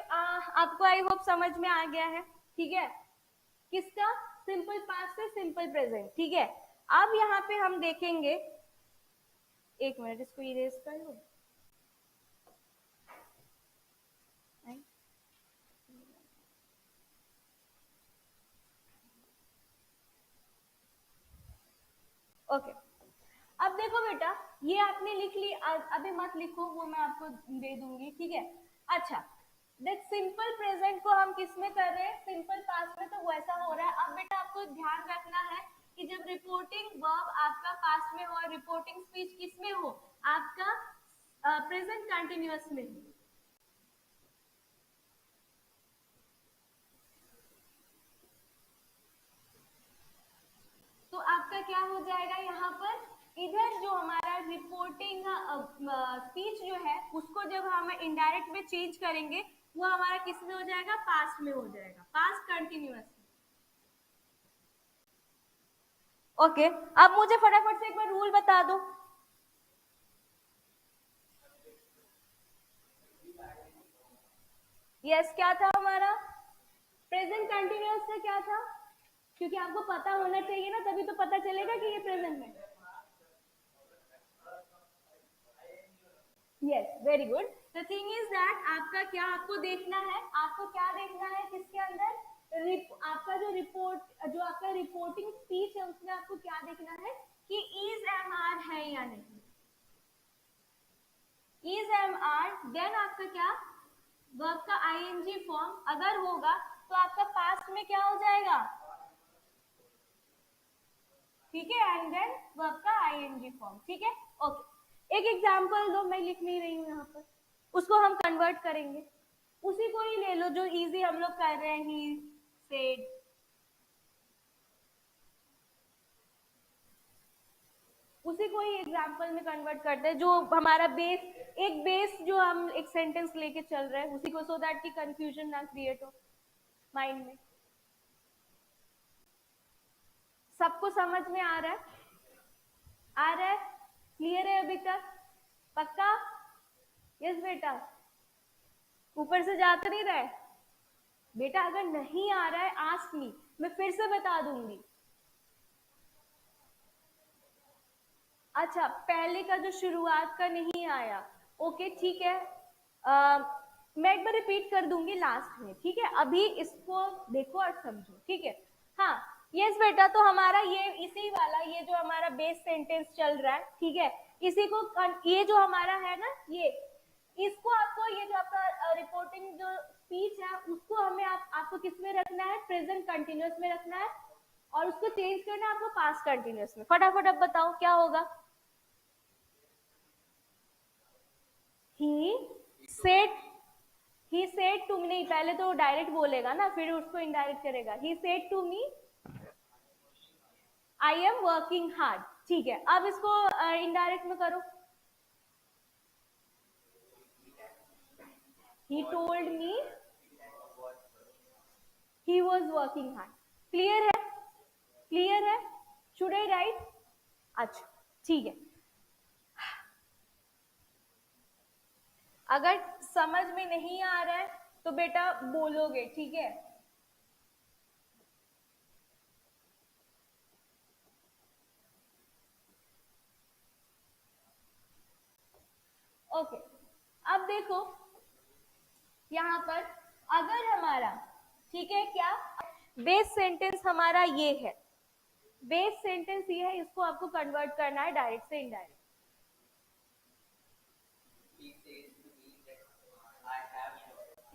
[SPEAKER 1] आपको आई होप समझ में आ गया है, ठीक है, किसका, सिंपल पास्ट से सिंपल प्रेजेंट, ठीक है। अब यहाँ पे हम देखेंगे, एक मिनट इसको इरेज कर लो, ओके। अब देखो बेटा ये आपने लिख ली, अभी मत लिखो, वो मैं आपको दे दूंगी, ठीक है। अच्छा देख सिंपल प्रेजेंट को हम किस में कर रहे हैं, सिंपल पास्ट में, तो वैसा हो रहा है। अब बेटा आपको ध्यान रखना है कि जब रिपोर्टिंग वर्ब आपका पास्ट में हो और रिपोर्टिंग स्पीच किस में हो, आपका प्रेजेंट कंटिन्यूअस में हो, तो आपका क्या हो जाएगा यहाँ पर, इधर जो हमारा रिपोर्टिंग स्पीच जो है उसको जब हम इनडायरेक्ट में चेंज करेंगे वो हमारा किस में हो जाएगा, पास्ट में हो जाएगा, पास्ट कंटिन्यूअस, ओके, अब मुझे फटाफट से एक बार रूल बता दो। यस, क्या था हमारा प्रेजेंट कंटिन्यूअस से? क्या था? क्योंकि आपको पता होना चाहिए ना, तभी तो पता चलेगा कि ये प्रेजेंट है। Yes, very good. The thing is that आपका क्या, आपको देखना है, आपको क्या देखना है किसके अंदर, आपका जो रिपोर्ट, जो आपका रिपोर्टिंग स्पीच है उसमें आपको क्या देखना है कि इज एम आर है या नहीं। इज एम आर, देन आपका क्या, वर्ब का आईएनजी फॉर्म अगर होगा तो आपका पास्ट में क्या हो जाएगा, ठीक है, एंड देन वर्ब का आईएनजी फॉर्म, ठीक है। ओके, एक एग्जांपल दो, मैं लिख नहीं रही हूँ यहाँ पर, उसको हम कन्वर्ट करेंगे। उसी को ही ले लो जो इजी हम लोग कर रहे हैं, ही सेड। उसी को ही एग्जांपल में कन्वर्ट करते हैं, जो हमारा बेस, एक बेस जो हम एक सेंटेंस लेके चल रहे हैं उसी को, सो दैट की कंफ्यूजन ना क्रिएट हो माइंड में। सबको समझ में आ रहा है? आ रहा है? क्लियर है अभी तक? पक्का? यस बेटा, ऊपर से जाते नहीं रहे बेटा। अगर नहीं आ रहा है आस्क मी, मैं फिर से बता दूंगी। अच्छा, पहले का जो शुरुआत का नहीं आया, ओके ठीक है, मैं एक बार रिपीट कर दूंगी लास्ट में, ठीक है। अभी इसको देखो और समझो, ठीक है। हाँ, यस बेटा, तो हमारा ये इसी वाला, ये जो हमारा बेस सेंटेंस चल रहा है, ठीक है, इसी को, ये जो हमारा है ना, ये, इसको आपको, ये जो आपका रिपोर्टिंग जो स्पीच है उसको हमें आपको किस में रखना है, प्रेजेंट कंटिन्यूअस में रखना है, और उसको चेंज करना है आपको पास्ट कंटिन्यूअस में। फटाफट अब बताओ क्या होगा। He said, he said to me, नहीं पहले तो डायरेक्ट बोलेगा ना, फिर उसको इनडायरेक्ट करेगा। He said to me I am working hard, ठीक है। अब इसको इनडायरेक्ट में करो। He told me he was working hard. Clear है? क्लियर है? Should I write? अच्छा, ठीक है। अगर समझ में नहीं आ रहा है तो बेटा बोलोगे, ठीक है। ओके, अब देखो यहाँ पर, अगर हमारा, ठीक है, क्या बेस सेंटेंस हमारा ये है, बेस सेंटेंस ये है, इसको आपको कन्वर्ट करना है डायरेक्ट से इनडायरेक्ट।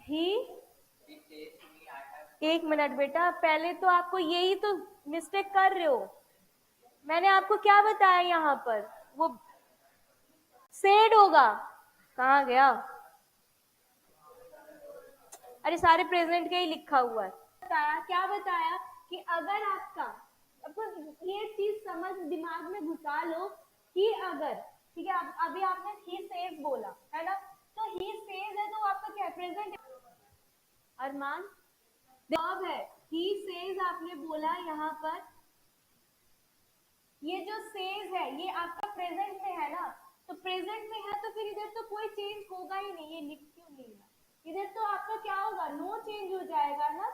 [SPEAKER 1] ही, एक मिनट बेटा, पहले तो आपको यही तो मिस्टेक कर रहे हो। मैंने आपको क्या बताया यहाँ पर, वो सेड होगा, कहाँ गया, अरे सारे प्रेजेंट के ही लिखा हुआ है। बताया क्या, बताया कि अगर आपका, आपको ये चीज समझ दिमाग में घुसा लो कि अगर, ठीक है, अभी आपने ही सेज बोला है ना, तो ही सेज है तो आपका क्या प्रेजेंट, अरमान जवाब है, ही सेज आपने बोला यहाँ पर, ये जो सेज है ये आपका प्रेजेंट में है ना, तो प्रेजेंट में है तो फिर इधर तो कोई चेंज होगा ही नहीं, ये लिख क्यों नहीं है, इधर तो आपका क्या होगा, नो चेंज हो जाएगा ना,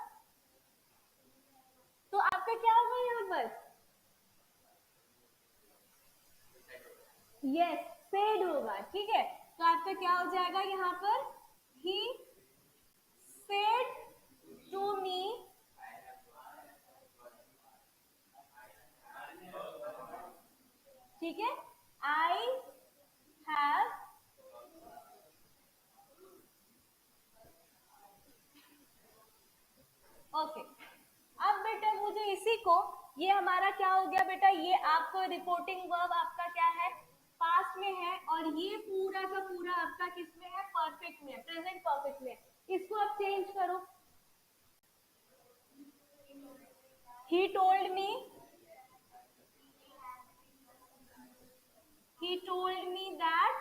[SPEAKER 1] तो आपका क्या होगा यहाँ पर, यस, सेड होगा, ठीक है। तो आपका क्या हो जाएगा यहाँ पर, ही सेड टू मी, ठीक है, आई हैव, ओके। अब बेटा मुझे इसी को, ये हमारा क्या हो गया बेटा, ये आपको रिपोर्टिंग वर्ब आपका क्या है, पास्ट में है, और ये पूरा का पूरा आपका किस में है, परफेक्ट में, प्रेजेंट परफेक्ट में। इसको आप चेंज करो। He told me, he told me that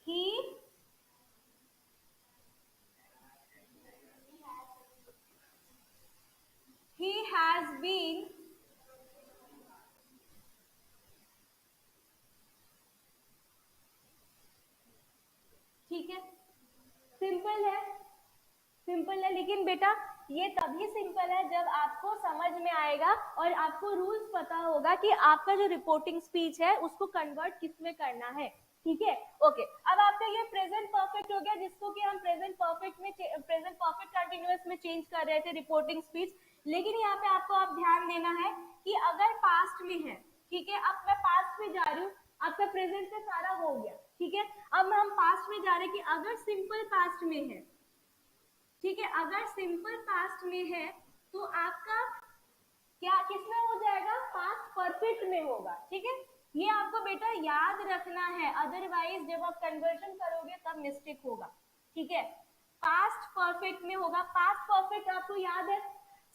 [SPEAKER 1] he he has been ठीक है, सिंपल है, सिंपल है। लेकिन बेटा ये तभी सिंपल है जब आपको समझ में आएगा और आपको रूल्स पता होगा कि आपका जो रिपोर्टिंग स्पीच है उसको कन्वर्ट किस में करना है, ठीक है। ओके, अब आपका ये प्रेजेंट परफेक्ट हो गया, जिसको कि हम प्रेजेंट परफेक्ट कंटिन्यूअस में चेंज कर रहे थे रिपोर्टिंग स्पीच। लेकिन यहाँ पे आपको आप ध्यान देना है कि अगर पास्ट में है, ठीक है, अब मैं पास्ट में जा रही हूँ, आपका प्रेजेंट से सारा हो गया, ठीक है। अब हम पास्ट में जा रहे हैं कि अगर सिंपल पास्ट में है, ठीक है, अगर सिंपल पास्ट में है तो आपका क्या किसमें हो जाएगा, पास्ट परफेक्ट में होगा, ठीक है। ये आपको बेटा याद रखना है, अदरवाइज जब आप कन्वर्जन करोगे तब मिस्टेक होगा, ठीक है। पास्ट परफेक्ट में होगा, पास्ट परफेक्ट आपको याद है,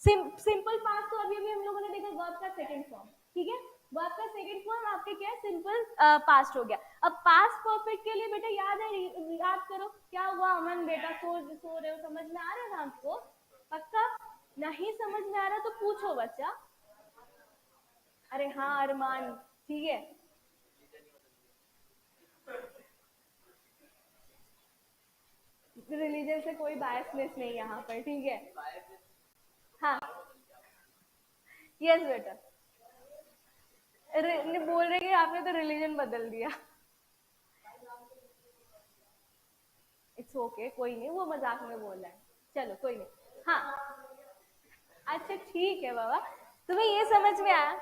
[SPEAKER 1] सिंपल पास्ट तो अभी हम लोगों ने देखा वर्ब का सेकंड फॉर्म, ठीक है, वर्ब का सेकंड फॉर्म आपके क्या है, सिंपल पास्ट हो गया। अब पास्ट परफेक्ट के लिए बेटा याद है, याद करो क्या हुआ। अमन बेटा सो रहे हो, समझ में आ रहा है ना आपको, पक्का नहीं समझ में आ रहा तो पूछो बच्चा। अरे हाँ अरमान, ठीक है, रिलीजन से कोई बायसनेस नहीं यहाँ पर, ठीक है। हाँ यस बेटा, बोल रहे कि आपने तो रिलीजन बदल दिया। इट्स ओके, कोई नहीं, वो मजाक में बोल रहा है, चलो कोई नहीं। हाँ अच्छा ठीक है बाबा, तुम्हें ये समझ में आया,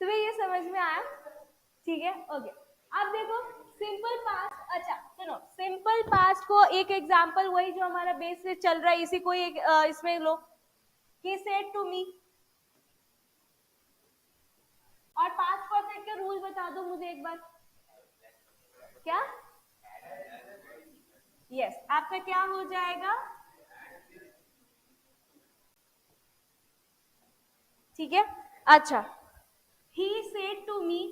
[SPEAKER 1] तुम्हें ये समझ में आया, ठीक है, ओके। अब देखो सिंपल पास्ट, अच्छा सुनो, सिंपल पास्ट को एक एग्जांपल वही जो हमारा बेस से चल रहा है इसी को एक इसमें लो, he said to me, और पास्ट परफेक्ट के रूल बता दो मुझे एक बार, क्या, यस आपका क्या हो जाएगा, ठीक है। अच्छा, he said to me,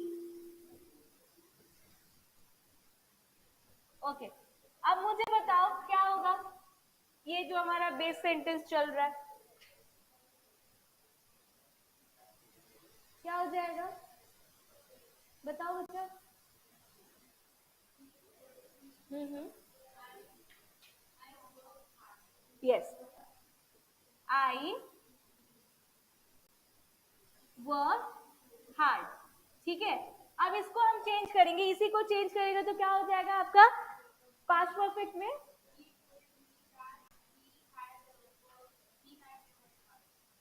[SPEAKER 1] okay. अब मुझे बताओ क्या होगा, ये जो हमारा बेस सेंटेंस चल रहा है क्या हो जाएगा, बताओ बच्चा। यस, आई वर्क हार्ड, ठीक है। अब इसको हम चेंज करेंगे, इसी को चेंज करेंगे तो क्या हो जाएगा आपका पास्ट परफेक्ट में,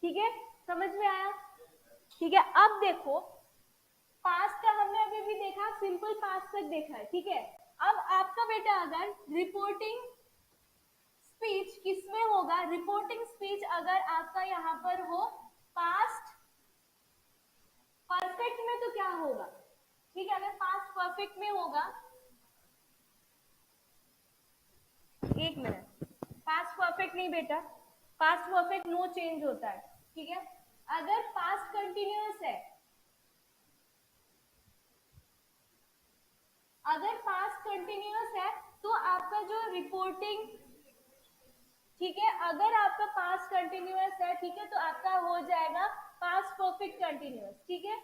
[SPEAKER 1] ठीक है, समझ में आया, ठीक है। अब देखो पास्ट का हमने अभी भी देखा, सिंपल पास्ट तक देखा है, ठीक है। अब आपका बेटा अगर रिपोर्टिंग स्पीच किसमें होगा, रिपोर्टिंग स्पीच अगर आपका यहाँ पर हो पास्ट परफेक्ट में तो क्या होगा, ठीक है, अगर पास्ट परफेक्ट में होगा, एक मिनट, पास्ट परफेक्ट नहीं बेटा, पास्ट परफेक्ट नो चेंज होता है, ठीक है। अगर पास्ट कंटिन्यूअस है, अगर पास्ट कंटिन्यूअस है तो आपका जो रिपोर्टिंग, ठीक है, अगर आपका पास्ट कंटिन्यूअस है, ठीक है, तो आपका हो जाएगा पास्ट परफेक्ट कंटिन्यूअस, ठीक है।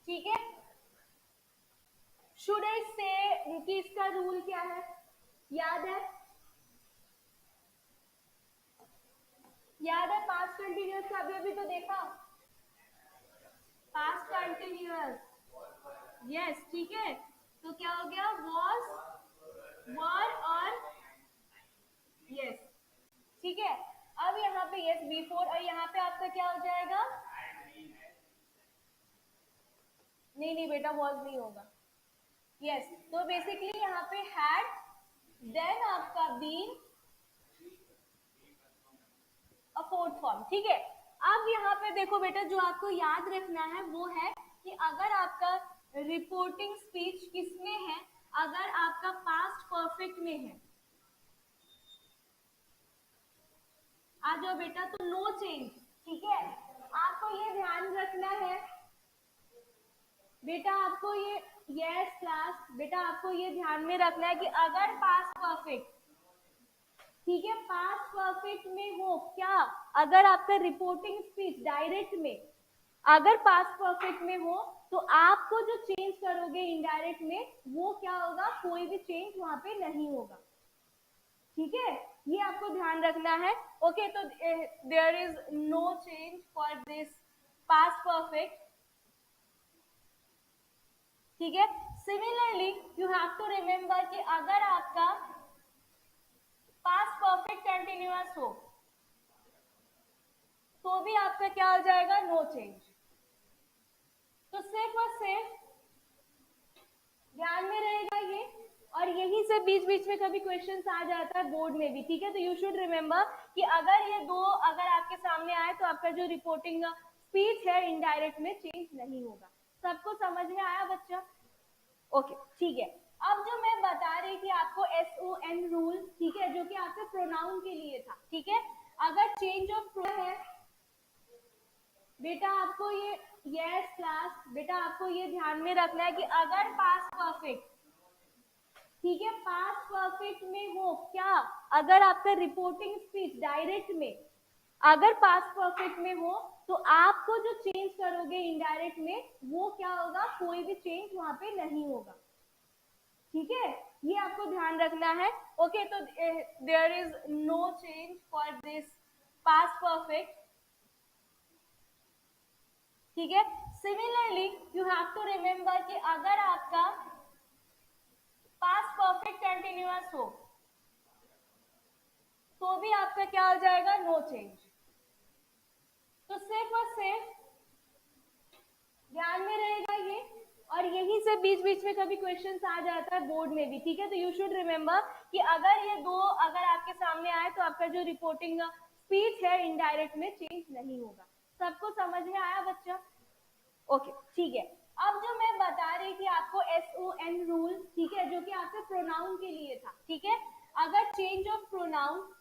[SPEAKER 1] ठीक है, शुड आई से कि इसका रूल क्या है, याद है, याद है पास्ट कंटिन्यूअस का अभी अभी तो देखा, पास्ट कंटिन्यूअस, यस, ठीक है। तो क्या हो गया, वॉज वर और यस, ठीक है। अब यहाँ पे यस बिफोर और यहाँ पे आपका क्या हो जाएगा, नहीं नहीं बेटा वॉज नहीं होगा, यस। तो बेसिकली यहाँ पे हैड, देन आपका बीन, अ फोर्थ फॉर्म, ठीक है। अब यहाँ पे देखो बेटा जो आपको याद रखना है वो है कि अगर आपका रिपोर्टिंग स्पीच किसमें है, अगर आपका पास्ट परफेक्ट में है, आ जाओ बेटा, तो नो चेंज, ठीक है। आपको ये ध्यान रखना है बेटा, आपको ये, यस क्लास, बेटा आपको ये ध्यान में रखना है कि अगर पास्ट परफेक्ट, ठीक है, पास्ट परफेक्ट में हो क्या, अगर आपका रिपोर्टिंग स्पीच डायरेक्ट में अगर पास्ट परफेक्ट में हो तो आपको जो चेंज करोगे इनडायरेक्ट में वो क्या होगा, कोई भी चेंज वहां पे नहीं होगा। ठीक है, ये आपको ध्यान रखना है। ओके, तो there is no change for this past perfect. ठीक है, similarly you have to remember कि अगर आपका पास्ट परफेक्ट कंटिन्यूअस हो तो भी आपका क्या हो जाएगा, नो चेंज। तो सिर्फ और सिर्फ ध्यान में रहेगा ये, और यही से बीच बीच में कभी क्वेश्चन आ जाता है बोर्ड में भी। ठीक है, तो यू शुड रिमेम्बर कि अगर ये दो अगर आपके सामने आए तो आपका जो रिपोर्टिंग स्पीच है इनडायरेक्ट में चेंज नहीं होगा। सबको समझ में आया बच्चा? ओके, ठीक है। अब जो मैं बता रही थी आपको SON रूल, ठीक है, जो कि आपके प्रोनाउन के लिए था। ठीक है, अगर चेंज ऑफ प्रोनाउन है बेटा, आपको ये यस क्लास बेटा आपको ये ध्यान में रखना है कि अगर पास्ट परफेक्ट, ठीक है, पास्ट परफेक्ट में हो क्या, अगर आपका रिपोर्टिंग स्पीच डायरेक्ट में अगर पास्ट परफेक्ट में हो तो आपको जो चेंज करोगे इनडायरेक्ट में वो क्या होगा, कोई भी चेंज वहां पे नहीं होगा। ठीक है, ये आपको ध्यान रखना है। ओके, तो there is no change for this past perfect. ठीक है, similarly you have to remember कि अगर आपका पास्ट परफेक्ट कंटिन्यूअस हो तो भी आपका क्या हो जाएगा, नो चेंज। तो सिर्फ और सिर्फ ध्यान में रहेगा ये, और यही से बीच बीच में कभी क्वेश्चन आ जाता है बोर्ड में भी। ठीक है, तो यू शुड रिमेम्बर कि अगर ये दो अगर आपके सामने आए तो आपका जो रिपोर्टिंग स्पीच है इनडायरेक्ट में चेंज नहीं होगा। सबको समझ में आया बच्चा? ओके, ठीक है। अब जो मैं बता रही थी आपको SON रूल, ठीक है, जो कि आपके प्रोनाउन के लिए था। ठीक है, अगर चेंज ऑफ प्रोनाउन,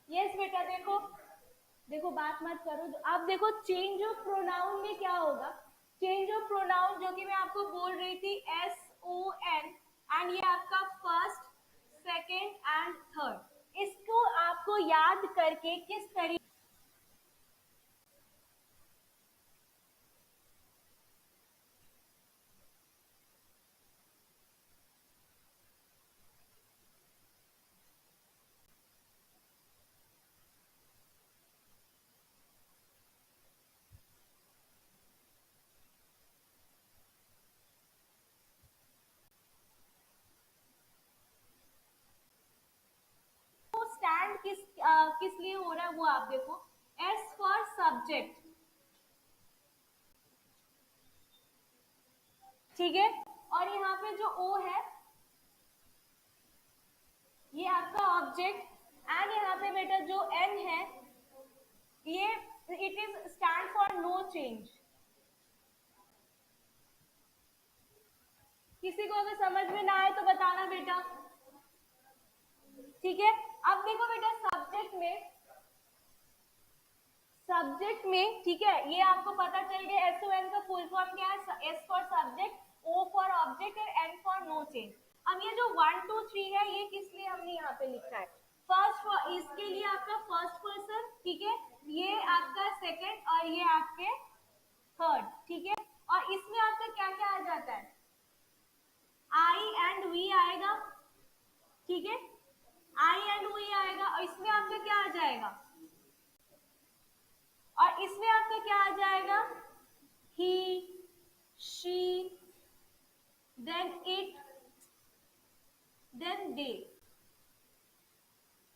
[SPEAKER 1] यस बेटा, देखो देखो बात मत करो, आप देखो चेंज ऑफ प्रोनाउन में क्या होगा। चेंज ऑफ प्रोनाउन जो कि मैं आपको बोल रही थी SON, एंड ये आपका फर्स्ट, सेकेंड एंड थर्ड, इसको आपको याद करके किस तरीके स्टैंड किस लिए हो रहा है वो आप देखो। S फॉर सब्जेक्ट, ठीक है, और यहाँ पे जो O है ये आपका ऑब्जेक्ट, एंड यहाँ पे बेटा जो N है ये it is stand for no change. किसी को अगर समझ में ना आए तो बताना बेटा। ठीक है, अब देखो बेटा सब्जेक्ट में ठीक है, ये आपको पता चल गया SON का फुल फॉर्म क्या है। S for subject, O for object और N फॉर नो चेंज। अब ये जो 1 2 3 है ये किस लिए हमने यहाँ पे लिखा है, फर्स्ट, इसके लिए आपका फर्स्ट पर्सन, ठीक है, ये आपका सेकेंड और ये आपके थर्ड। ठीक है, और इसमें आपका क्या क्या आ जाता है, I एंड V आएगा। ठीक है, I एंड V आएगा, और इसमें आपका क्या आ जाएगा, और इसमें आपका क्या आ जाएगा, he, she, then it, then they।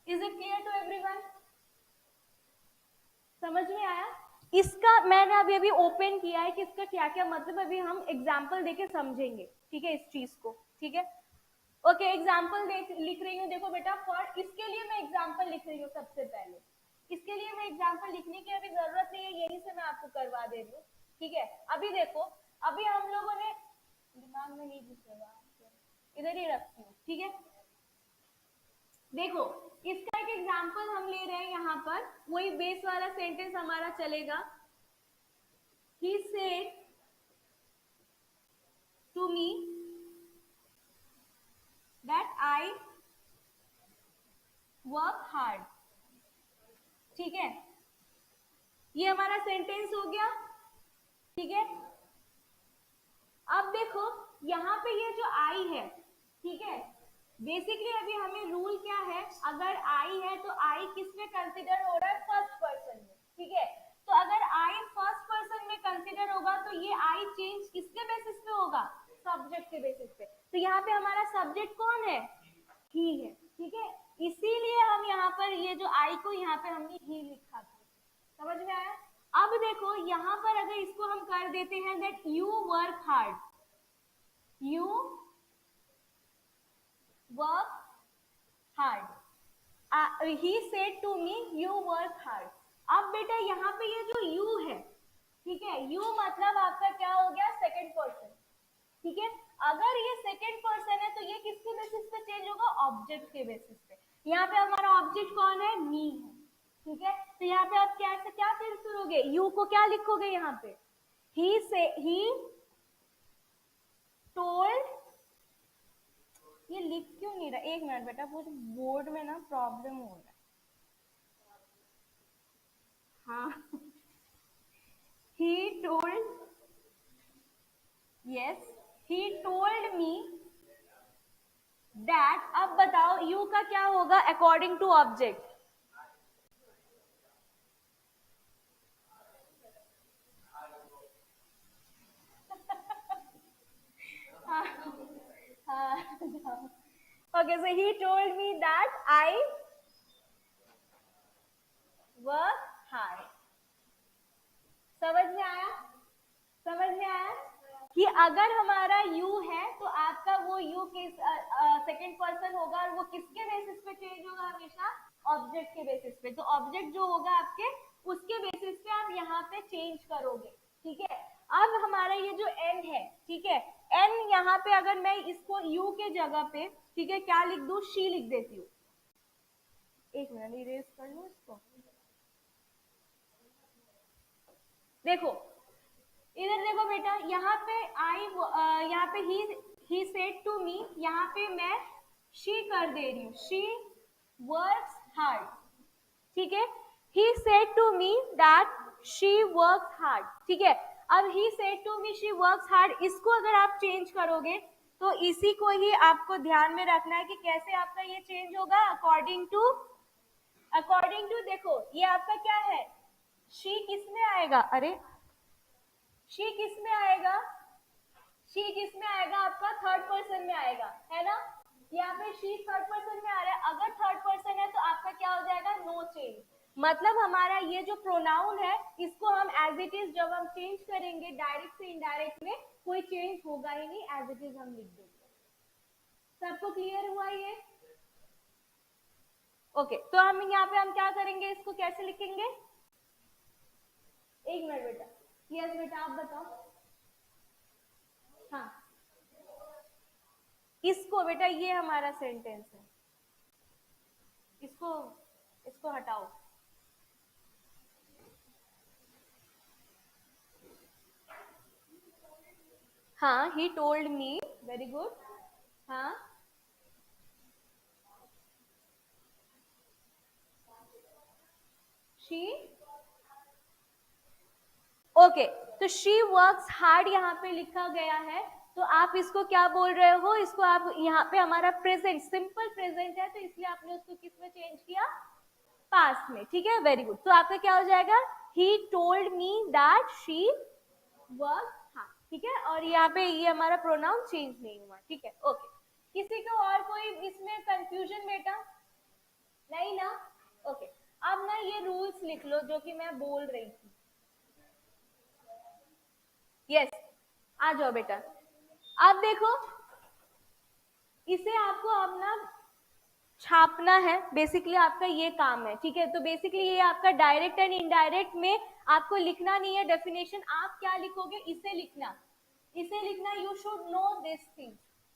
[SPEAKER 1] Is it clear to everyone? समझ में आया? इसका मैंने अभी ओपन किया है कि इसका क्या क्या मतलब, अभी हम एग्जाम्पल देके समझेंगे। ठीक है, इस चीज को। ठीक है, ओके, एग्जाम्पल लिख रही हूँ। देखो बेटा, फॉर इसके लिए मैं एग्जाम्पल लिख रही हूँ। सबसे पहले इसके लिए मैं एग्जाम्पल लिखने की अभी जरूरत नहीं है, यहीं से मैं आपको करवा दे रही हूँ। ठीक है, अभी देखो, अभी हम लोगों ने दिमाग में नहीं घुसेगा, इधर ही रखती हूँ। ठीक है, देखो इसका एक एग्जाम्पल हम ले रहे हैं यहाँ पर, वही बेस वाला सेंटेंस हमारा चलेगा। he said to me that I work hard. ठीक है, ये हमारा सेंटेंस हो गया. ठीक है, अब देखो यहाँ पे ये जो आई है, ठीक है, बेसिकली अभी हमें रूल क्या है, अगर आई है तो आई किस में कंसिडर हो रहा है, फर्स्ट पर्सन में. ठीक है, तो अगर आई फर्स्ट पर्सन में कंसिडर होगा तो ये आई चेंज किसके बेसिस पे होगा, सब्जेक्ट के बेसिस पे. तो यहाँ पे हमारा सब्जेक्ट कौन है, ही है. ठीक है, इसीलिए हम यहाँ पर ये जो आई को यहाँ पे हमने ही लिखा था. समझ में आया. अब देखो यहाँ पर अगर इसको हम कर देते हैं that you work hard, you work hard, he said to me you work hard. अब बेटा यहाँ पे ये जो यू है, ठीक है, यू मतलब आपका क्या हो गया, सेकंड पर्सन. ठीक है, अगर ये सेकंड पर्सन है तो ये किसके बेसिस पे चेंज होगा, ऑब्जेक्ट के बेसिस पे. यहाँ पे हमारा ऑब्जेक्ट कौन है, मी है. ठीक है, तो यहाँ पे आप क्या चेंज करोगे, यू को क्या लिखोगे यहाँ पे, ही टोल्ड. ये लिख क्यों नहीं रहा, एक मिनट बेटा, कुछ बोर्ड में ना प्रॉब्लम हो रहा है. हाँ, he told, yes, he told me that. अब बताओ you का क्या होगा according to object, okay, so he told me that I work hard. समझ में आया, समझ में आया कि अगर हमारा यू है तो आपका वो यू किस सेकंड पर्सन होगा और वो किसके बेसिस पे चेंज होगा, हमेशा ऑब्जेक्ट के बेसिस पे. तो ऑब्जेक्ट जो होगा आपके, उसके बेसिस पे आप यहाँ पे चेंज करोगे. ठीक है, अब हमारा ये जो एन है, ठीक है, एन यहाँ पे अगर मैं इसको यू के जगह पे, ठीक है, क्या लिख दूं, शी लिख देती हूँ. एक मिनट इरेज कर लूं इसको. देखो इधर देखो बेटा, यहाँ पे आई, यहाँ पे ही सेड टू मी, यहाँ पे मैं शी कर दे रही हूँ, शी वर्क्स हार्ड. ठीक है, he said to me that she works hard. ठीक है, अब he said to me she works hard, इसको अगर आप चेंज करोगे तो इसी को ही आपको ध्यान में रखना है कि कैसे आपका ये चेंज होगा, अकॉर्डिंग टू देखो ये आपका क्या है, शी किस में आएगा, अरे शी किस में आएगा, शी किस में आएगा, आपका थर्ड पर्सन में आएगा, है ना. यहाँ पे शी थर्ड पर्सन में आ रहा है, अगर थर्ड पर्सन है तो आपका क्या हो जाएगा, नो चेंज. मतलब हमारा ये जो प्रोनाउन है इसको हम एज इट इज जब हम चेंज करेंगे डायरेक्ट से इनडायरेक्ट में, कोई चेंज होगा ही नहीं, एज इट इज हम लिख देंगे. सबको क्लियर हुआ ये, ओके. तो हम यहाँ पे हम क्या करेंगे, इसको कैसे लिखेंगे, एक मिनट बेटा. यस बेटा आप बताओ. हाँ, इसको बेटा ये हमारा सेंटेंस है, इसको हटाओ. हाँ, he told me, very good. हाँ, she, ओके, तो she works hard यहाँ पे लिखा गया है, तो आप इसको क्या बोल रहे हो, इसको आप यहाँ पे हमारा प्रेजेंट, सिंपल प्रेजेंट है, तो इसलिए आपने उसको किस में चेंज किया, पास्ट में. ठीक है, वेरी गुड. तो आपका क्या हो जाएगा, he told me that she works hard. ठीक है, और यहाँ पे ये हमारा प्रोनाउन चेंज नहीं हुआ. ठीक है, ओके. किसी को और कोई इसमें कंफ्यूजन बेटा, नहीं ना, ओके. अब ना ये रूल्स लिख लो जो कि मैं बोल रही थी. यस, आ जाओ बेटा. अब देखो इसे आपको अब ना छापना है, बेसिकली आपका ये काम है. ठीक है, तो बेसिकली ये आपका डायरेक्ट एंड इनडायरेक्ट में आपको लिखना नहीं है डेफिनेशन. आप क्या लिखोगे, इसे लिखना, इसे लिखना. You should know this thing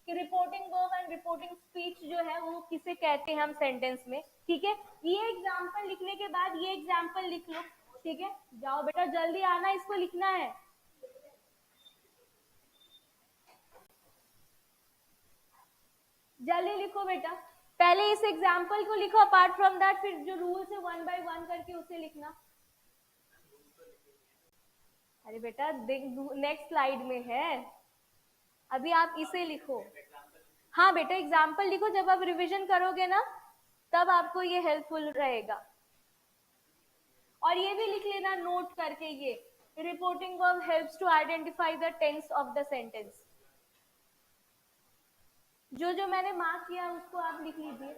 [SPEAKER 1] कि reporting verb and reporting speech जो है वो किसे कहते हैं हम सेंटेंस में. ठीक है, ये एग्जांपल लिखने के बाद ये एग्जांपल लिख लो. ठीक है, जाओ बेटा जल्दी आना, इसको लिखना है. जल्दी लिखो बेटा, पहले इस एग्जाम्पल को लिखो, अपार्ट फ्रॉम दैट फिर जो रूल्स है 1 by 1 करके उसे लिखना। अरे बेटा नेक्स्ट स्लाइड में है, अभी आप इसे लिखो। हाँ बेटा एग्जाम्पल लिखो, जब आप रिवीजन करोगे ना तब आपको ये हेल्पफुल रहेगा। और ये भी लिख लेना नोट करके, ये reporting verb helps to identify the tense of the sentence. जो जो मैंने मार्क किया उसको आप लिख लीजिए।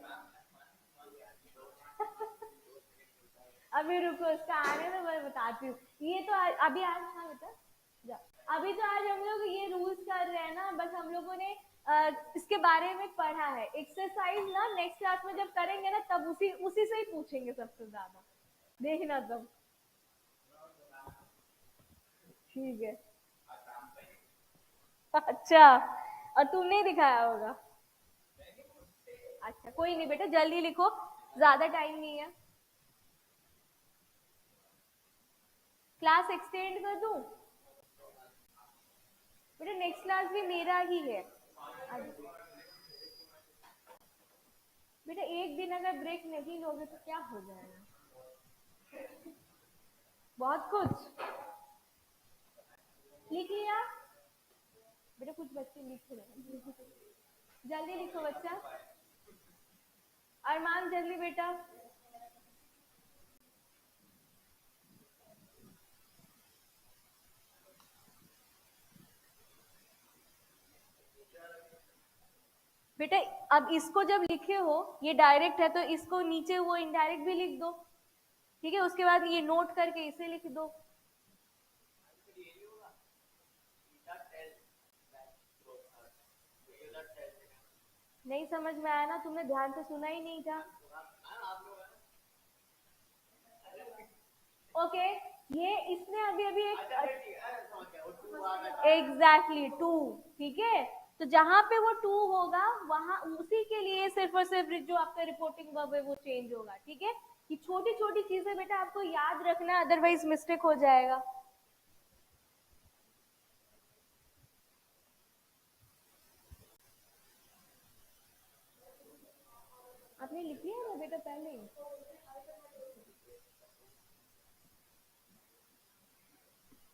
[SPEAKER 1] अभी रुको, उसका आने में मैं बताती हूँ। ये तो अभी आज, हाँ बेटा जा, अभी तो आज हम लोग ये रूल्स कर रहे हैं ना, बस हम लोगों ने इसके बारे में पढ़ा है। एक्सरसाइज ना नेक्स्ट क्लास में जब करेंगे ना तब उसी उसी से ही पूछेंगे सबसे ज्यादा, देखना तब। ठीक है। अच्छा, और तुमने दिखाया होगा। अच्छा कोई नहीं बेटा, जल्दी लिखो, ज्यादा टाइम नहीं है। क्लास एक्सटेंड कर दूं बेटा? नेक्स्ट क्लास भी मेरा ही है। बेटा एक दिन अगर ब्रेक नहीं लोगे तो क्या हो जाएगा? बहुत कुछ लिख लिया बेटा, कुछ बच्चे लिख रहे हैं। जल्दी लिखो बच्चा। अरमान जल्दी बेटा। बेटा अब इसको जब लिखे हो, ये डायरेक्ट है तो इसको नीचे वो इनडायरेक्ट भी लिख दो, ठीक है? उसके बाद ये नोट करके इसे लिख दो। नहीं समझ में आया ना? तुमने ध्यान से सुना ही नहीं था। ओके ये इसने अभी अभी एक एग्जैक्टली टू, ठीक है? तो जहां पे वो टू होगा वहां उसी के लिए सिर्फ और सिर्फ जो आपका रिपोर्टिंग वर्ब है वो चेंज होगा, ठीक है? ये छोटी छोटी चीजें बेटा आपको याद रखना, अदरवाइज मिस्टेक हो जाएगा। आपने लिख लिया ना बेटा पहले ही?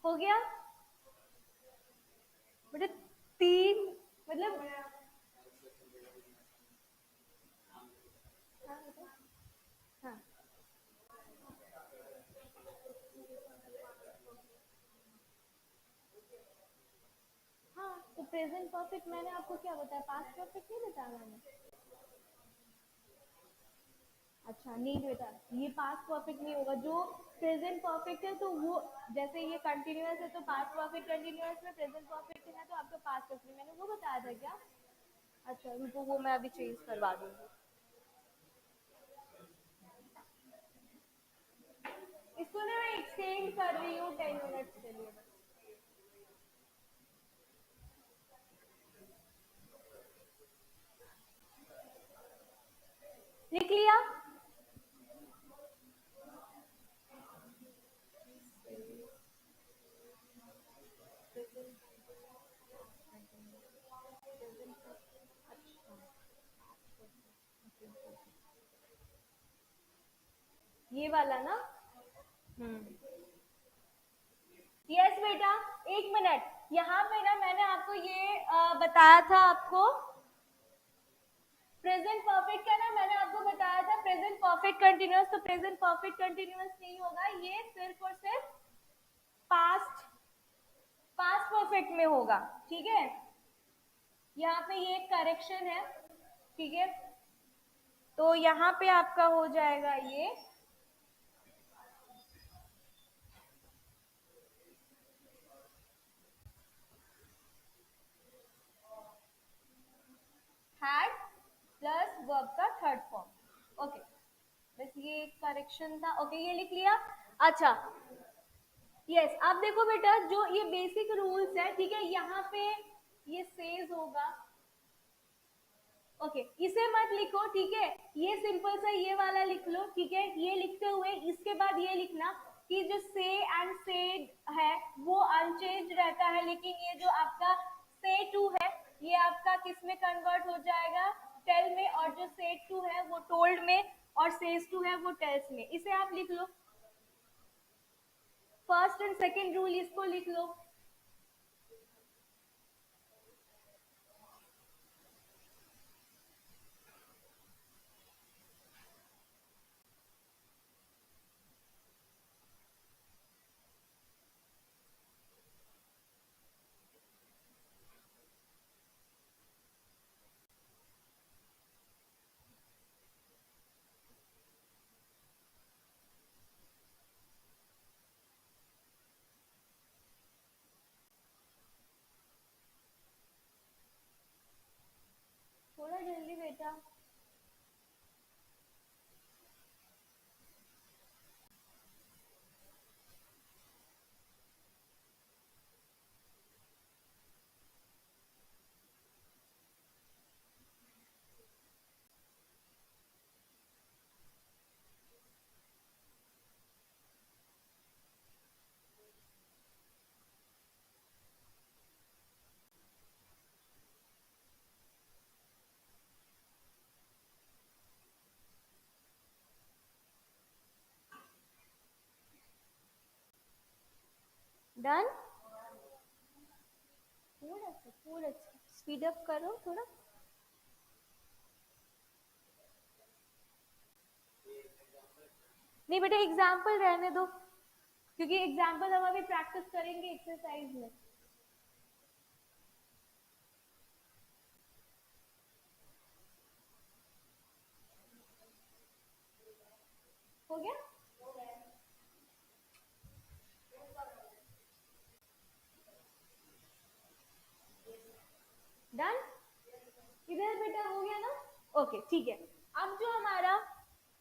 [SPEAKER 1] हो गया बेटा? तीन मतलब हाँ, हाँ तो प्रेजेंट परफेक्ट मैंने आपको क्या बताया? पास्ट परफेक्ट नहीं बताया मैंने? अच्छा नहीं बेटा, ये पास्ट परफेक्ट नहीं होगा। जो प्रेजेंट परफेक्ट है तो वो, जैसे ये कंटिन्यूअस है तो पास्ट परफेक्ट कंटिन्यूअस में, प्रेजेंट परफेक्ट है तो आपका पास्ट परफेक्ट, मैंने वो बताया था क्या? अच्छा रुको, वो मैं अभी चेंज करवा दूंगी। इसको ना मैं एक्सटेंड कर रही हूँ 10 मिनट्स के लिए बस। लिख लिया? ये वाला ना? यस बेटा, एक मिनट। यहाँ पे ना मैंने आपको ये बताया था आपको प्रेजेंट परफेक्ट का ना, मैंने आपको बताया था प्रेजेंट परफेक्ट कंटिन्यूअस। तो प्रेजेंट परफेक्ट कंटिन्यूअस नहीं होगा, ये सिर्फ और सिर्फ पास्ट पास्ट परफेक्ट में होगा, ठीक है? यहाँ पे ये करेक्शन है, ठीक है? तो यहाँ पे आपका हो जाएगा ये हैड प्लस वर्ब का थर्ड फॉर्म। ओके बस ये करेक्शन था। ओके ये लिख लिया? अच्छा यस, अब देखो बेटा जो ये बेसिक रूल्स है, ठीक है? यहाँ पे ये सेज होगा, ओके इसे मत लिखो, ठीक है? ये सिंपल सा ये वाला लिख लो, ठीक है? ये लिखते हुए इसके बाद ये लिखना कि जो से एंड सेड है वो अनचेंज रहता है, लेकिन ये जो आपका से टू है ये आपका किस में कन्वर्ट हो जाएगा? टेल में, और जो सेड टू है वो टोल्ड में, और सेज टू है वो टेल्स में. इसे आप लिख लो. फर्स्ट एंड सेकेंड रूल इसको लिख लो. थोड़ा जल्दी बेटा. डन. थोड़ा स्पीड अप करो थोड़ा. नहीं बेटा एग्जाम्पल रहने दो, क्योंकि एग्जाम्पल हम अभी प्रैक्टिस करेंगे एक्सरसाइज में. हो गया. डन. इधर बेटा हो गया ना. ओके ठीक है. अब जो हमारा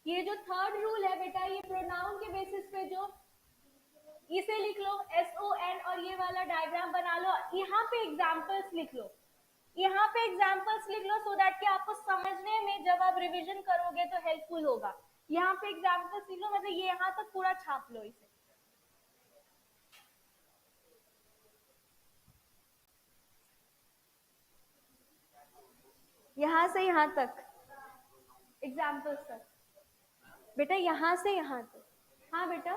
[SPEAKER 1] ये जो थर्ड रूल है बेटा, ये प्रोनाउन के बेसिस पे जो, इसे लिख लो SON, और ये वाला डायग्राम बना लो. यहाँ पे एग्जाम्पल्स लिख लो. यहाँ पे एग्जाम्पल्स लिख लो सो दैट कि आपको समझने में जब आप रिवीजन करोगे तो हेल्पफुल होगा. यहाँ पे एग्जाम्पल्स लिख लो, मतलब ये यहाँ तक पूरा छाप लो इसे. यहाँ से यहाँ तक एग्जाम्पल्स तक बेटा, यहाँ से यहाँ तक. हाँ बेटा.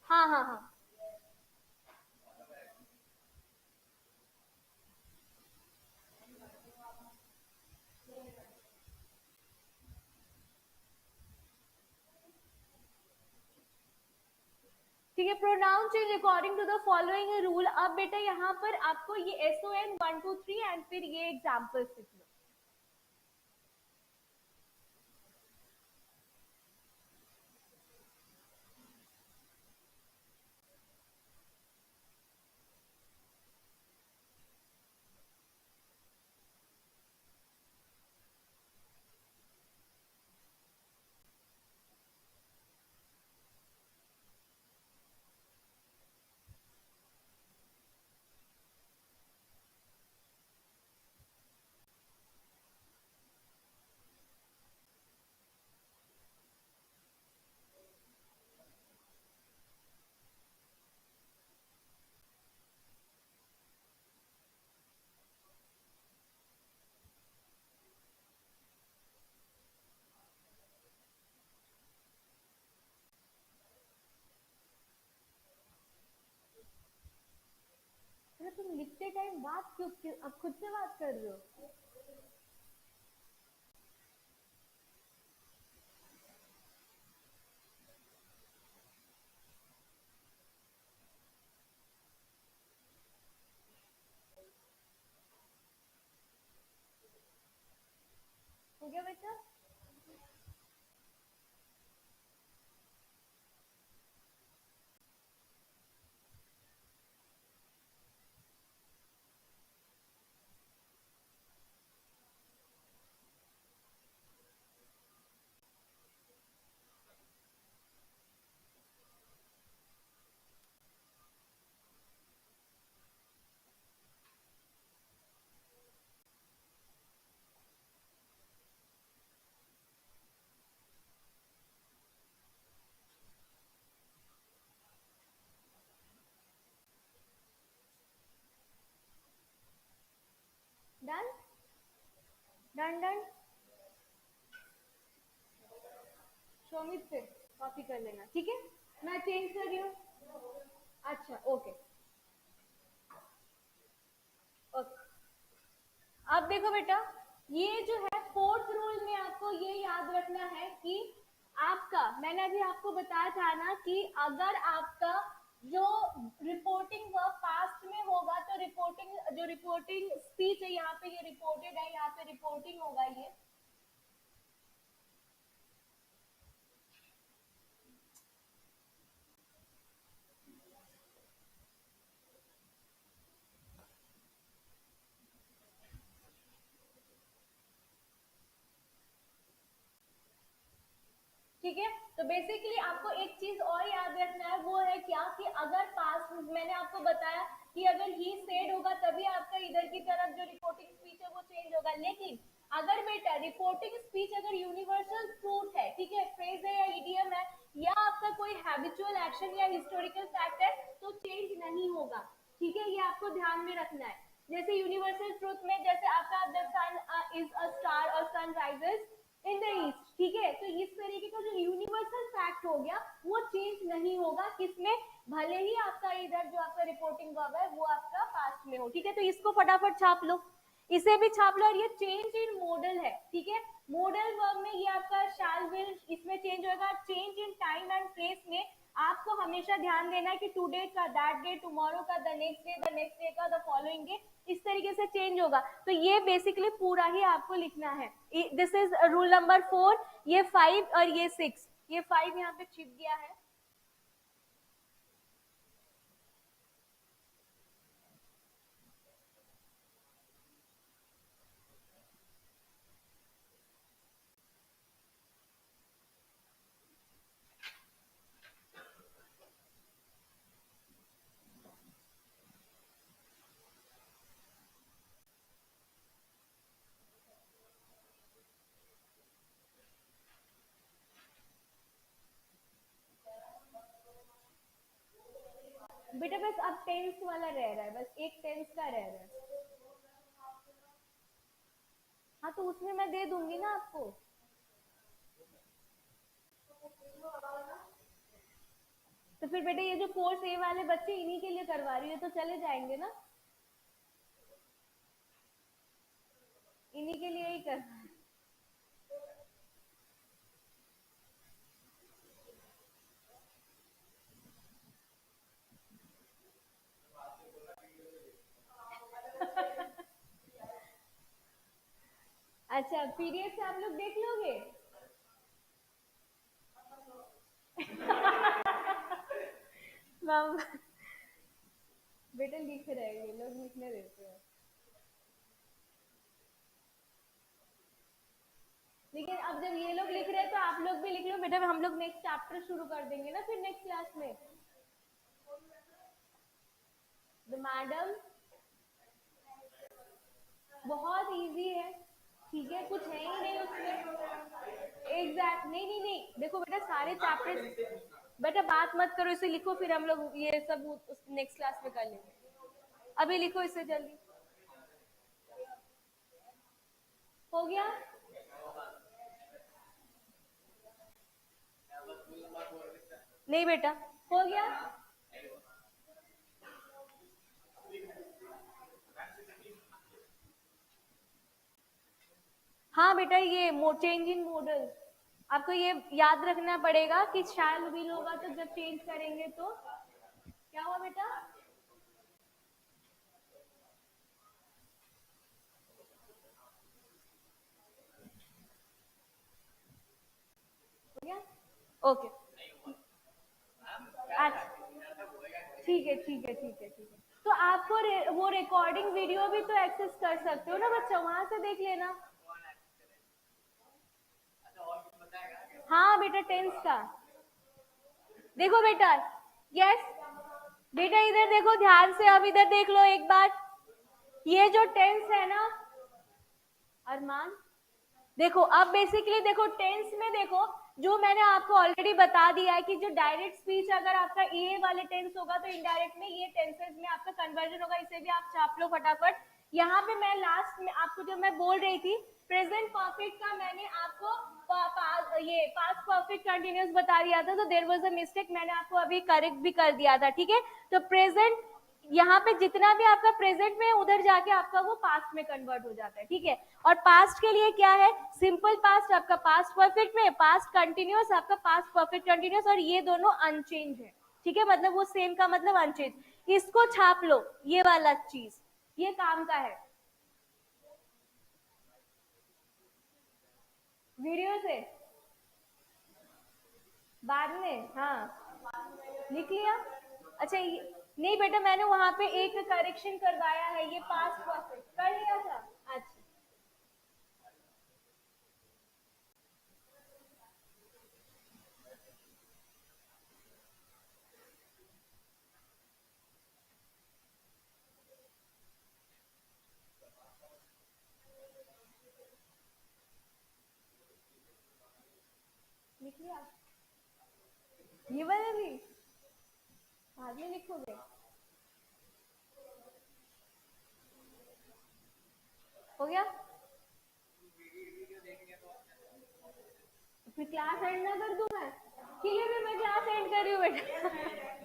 [SPEAKER 1] हाँ हाँ हाँ. ठीक है. Pronoun change according to the following rule. अब बेटा यहाँ पर आपको ये SON 1 2 3 एंड फिर ये एग्जाम्पल्स लिख लो. अरे तुम लिखते टाइम बात क्यों, अब खुद से बात कर रहे हो. हो गया बेटा. डन। शोमित फिर कॉपी कर लेना, ठीक है, मैं चेंज कर रही हूँ। अच्छा ओके ओके। अब देखो बेटा, ये जो है फोर्थ रूल में आपको ये याद रखना है कि आपका, मैंने अभी आपको बताया था ना कि अगर आपका जो रिपोर्टिंग वर्ब पास्ट में होगा तो रिपोर्टिंग, जो रिपोर्टिंग स्पीच है यहाँ पे ये रिपोर्टेड है, यहाँ पे रिपोर्टिंग होगा ये। ठीक है, तो बेसिकली आपको एक चीज और याद रखना है, वो है क्या कि अगर पास्ट, मैंने आपको बताया कि अगर ही सेड होगा तभी आपका इधर की तरफ जो रिपोर्टिंग स्पीच है वो चेंज होगा। लेकिन अगर बेटा रिपोर्टिंग स्पीच अगर यूनिवर्सल ट्रूथ है, ठीक है, फ्रेज है या इडियम है या आपका कोई हैबिचुअल एक्शन या हिस्टोरिकल फैक्ट है, तो चेंज नहीं होगा। ठीक है, ये आपको ध्यान में रखना है। जैसे यूनिवर्सल ट्रूथ में जैसे आपका the sun is a star और sun rises in the east, ठीक है, तो इस तरीके का जो यूनिवर्सल फैक्ट हो गया वो चेंज नहीं होगा किसमें, भले ही आपका इधर जो आपका रिपोर्टिंग वर्ब है वो आपका पास्ट में हो। ठीक है, तो इसको फटाफट छाप लो, इसे भी छाप लो। और ये चेंज इन मोडल है, ठीक है, मोडल वर्ब में ये आपका शैल विल इसमें चेंज होगा। Change in time and place में आपको हमेशा ध्यान देना है कि टुडे का दैट डे, टुमारो का द नेक्स्ट डे का द फॉलोइंग डे, इस तरीके से चेंज होगा। तो ये बेसिकली पूरा ही आपको लिखना है। दिस इज रूल नंबर 4, ये 5 और ये 6, ये 5 यहाँ पे छिप गया है। बेटा बस अब टेंस वाला रह रहा है, बस एक टेंस का रह रहा है। हाँ तो उसमें मैं दे दूंगी ना आपको। तो फिर बेटे ये जो कोर्स ए वाले बच्चे इन्हीं के लिए करवा रही है तो चले जाएंगे ना, इन्हीं के लिए ही कर। अच्छा पीडीएफ से आप लोग देख लोगे। बेटा लिख रहे हैं ये लोग, लिखने देते हैं। लेकिन अब जब ये लोग लिख रहे हैं तो आप लोग भी लिख लो बेटा, हम लोग नेक्स्ट चैप्टर शुरू कर देंगे ना फिर नेक्स्ट क्लास में। द मैडम बहुत इजी है, ठीक है, कुछ है ही नहीं उसमें। एग्जैक्ट नहीं नहीं नहीं, देखो बेटा सारे चैप्टर, बेटा बात मत करो, इसे लिखो फिर हम लोग ये सब नेक्स्ट क्लास में कर लेंगे। अभी लिखो इसे जल्दी। हो गया? नहीं बेटा हो गया। हाँ बेटा ये चेंज इन मॉडल आपको ये याद रखना पड़ेगा कि शैल विल होगा तो जब चेंज करेंगे तो क्या हुआ बेटा। हो गया ओके। अच्छा ठीक है ठीक है ठीक है ठीक है, तो आपको वो रिकॉर्डिंग वीडियो भी तो एक्सेस कर सकते हो ना बच्चा, वहां से देख लेना। हाँ बेटा टेंस का देखो बेटा। यस बेटा इधर देखो ध्यान से, अब इधर देख लो एक बार, ये जो टेंस है ना अरमान, देखो अब बेसिकली देखो टेंस में देखो, जो मैंने आपको ऑलरेडी बता दिया है कि जो डायरेक्ट स्पीच अगर आपका ए वाले टेंस होगा तो इनडायरेक्ट में ये टेंसेस में आपका कन्वर्जन होगा, इसे भी आप छाप लो फटाफट। यहाँ पे मैं लास्ट में आपको जब मैं बोल रही थी प्रेजेंट परफेक्ट का मैंने आपको ये पास्ट परफेक्ट कंटिन्यूस बता दिया था, तो देयर वाज अ मिस्टेक, मैंने आपको अभी करेक्ट भी कर दिया था, ठीक है। तो प्रेजेंट यहाँ पे जितना भी आपका प्रेजेंट में उधर जाके आपका वो पास्ट में कन्वर्ट हो जाता है, ठीक है। और पास्ट के लिए क्या है, सिंपल पास्ट आपका पास्ट परफेक्ट में, पास्ट कंटिन्यूस आपका पास्ट परफेक्ट कंटिन्यूस, और ये दोनों अनचेंज है, ठीक है। मतलब वो सेम का मतलब अनचेंज। इसको छाप लो, ये वाला चीज ये काम का है। वीडियो से बाद में, हाँ लिख लिया। अच्छा नहीं बेटा, मैंने वहां पे एक करेक्शन करवाया है, ये पास्ट परफेक्ट कर लिया था। अच्छा लिख लिया, ये वाला भी बाद में लिखोगे, हो गया। फिर क्लास एंड ना कर दूं मैं, ठीक है फिर मैं क्लास एंड कर रही हूँ बेटा।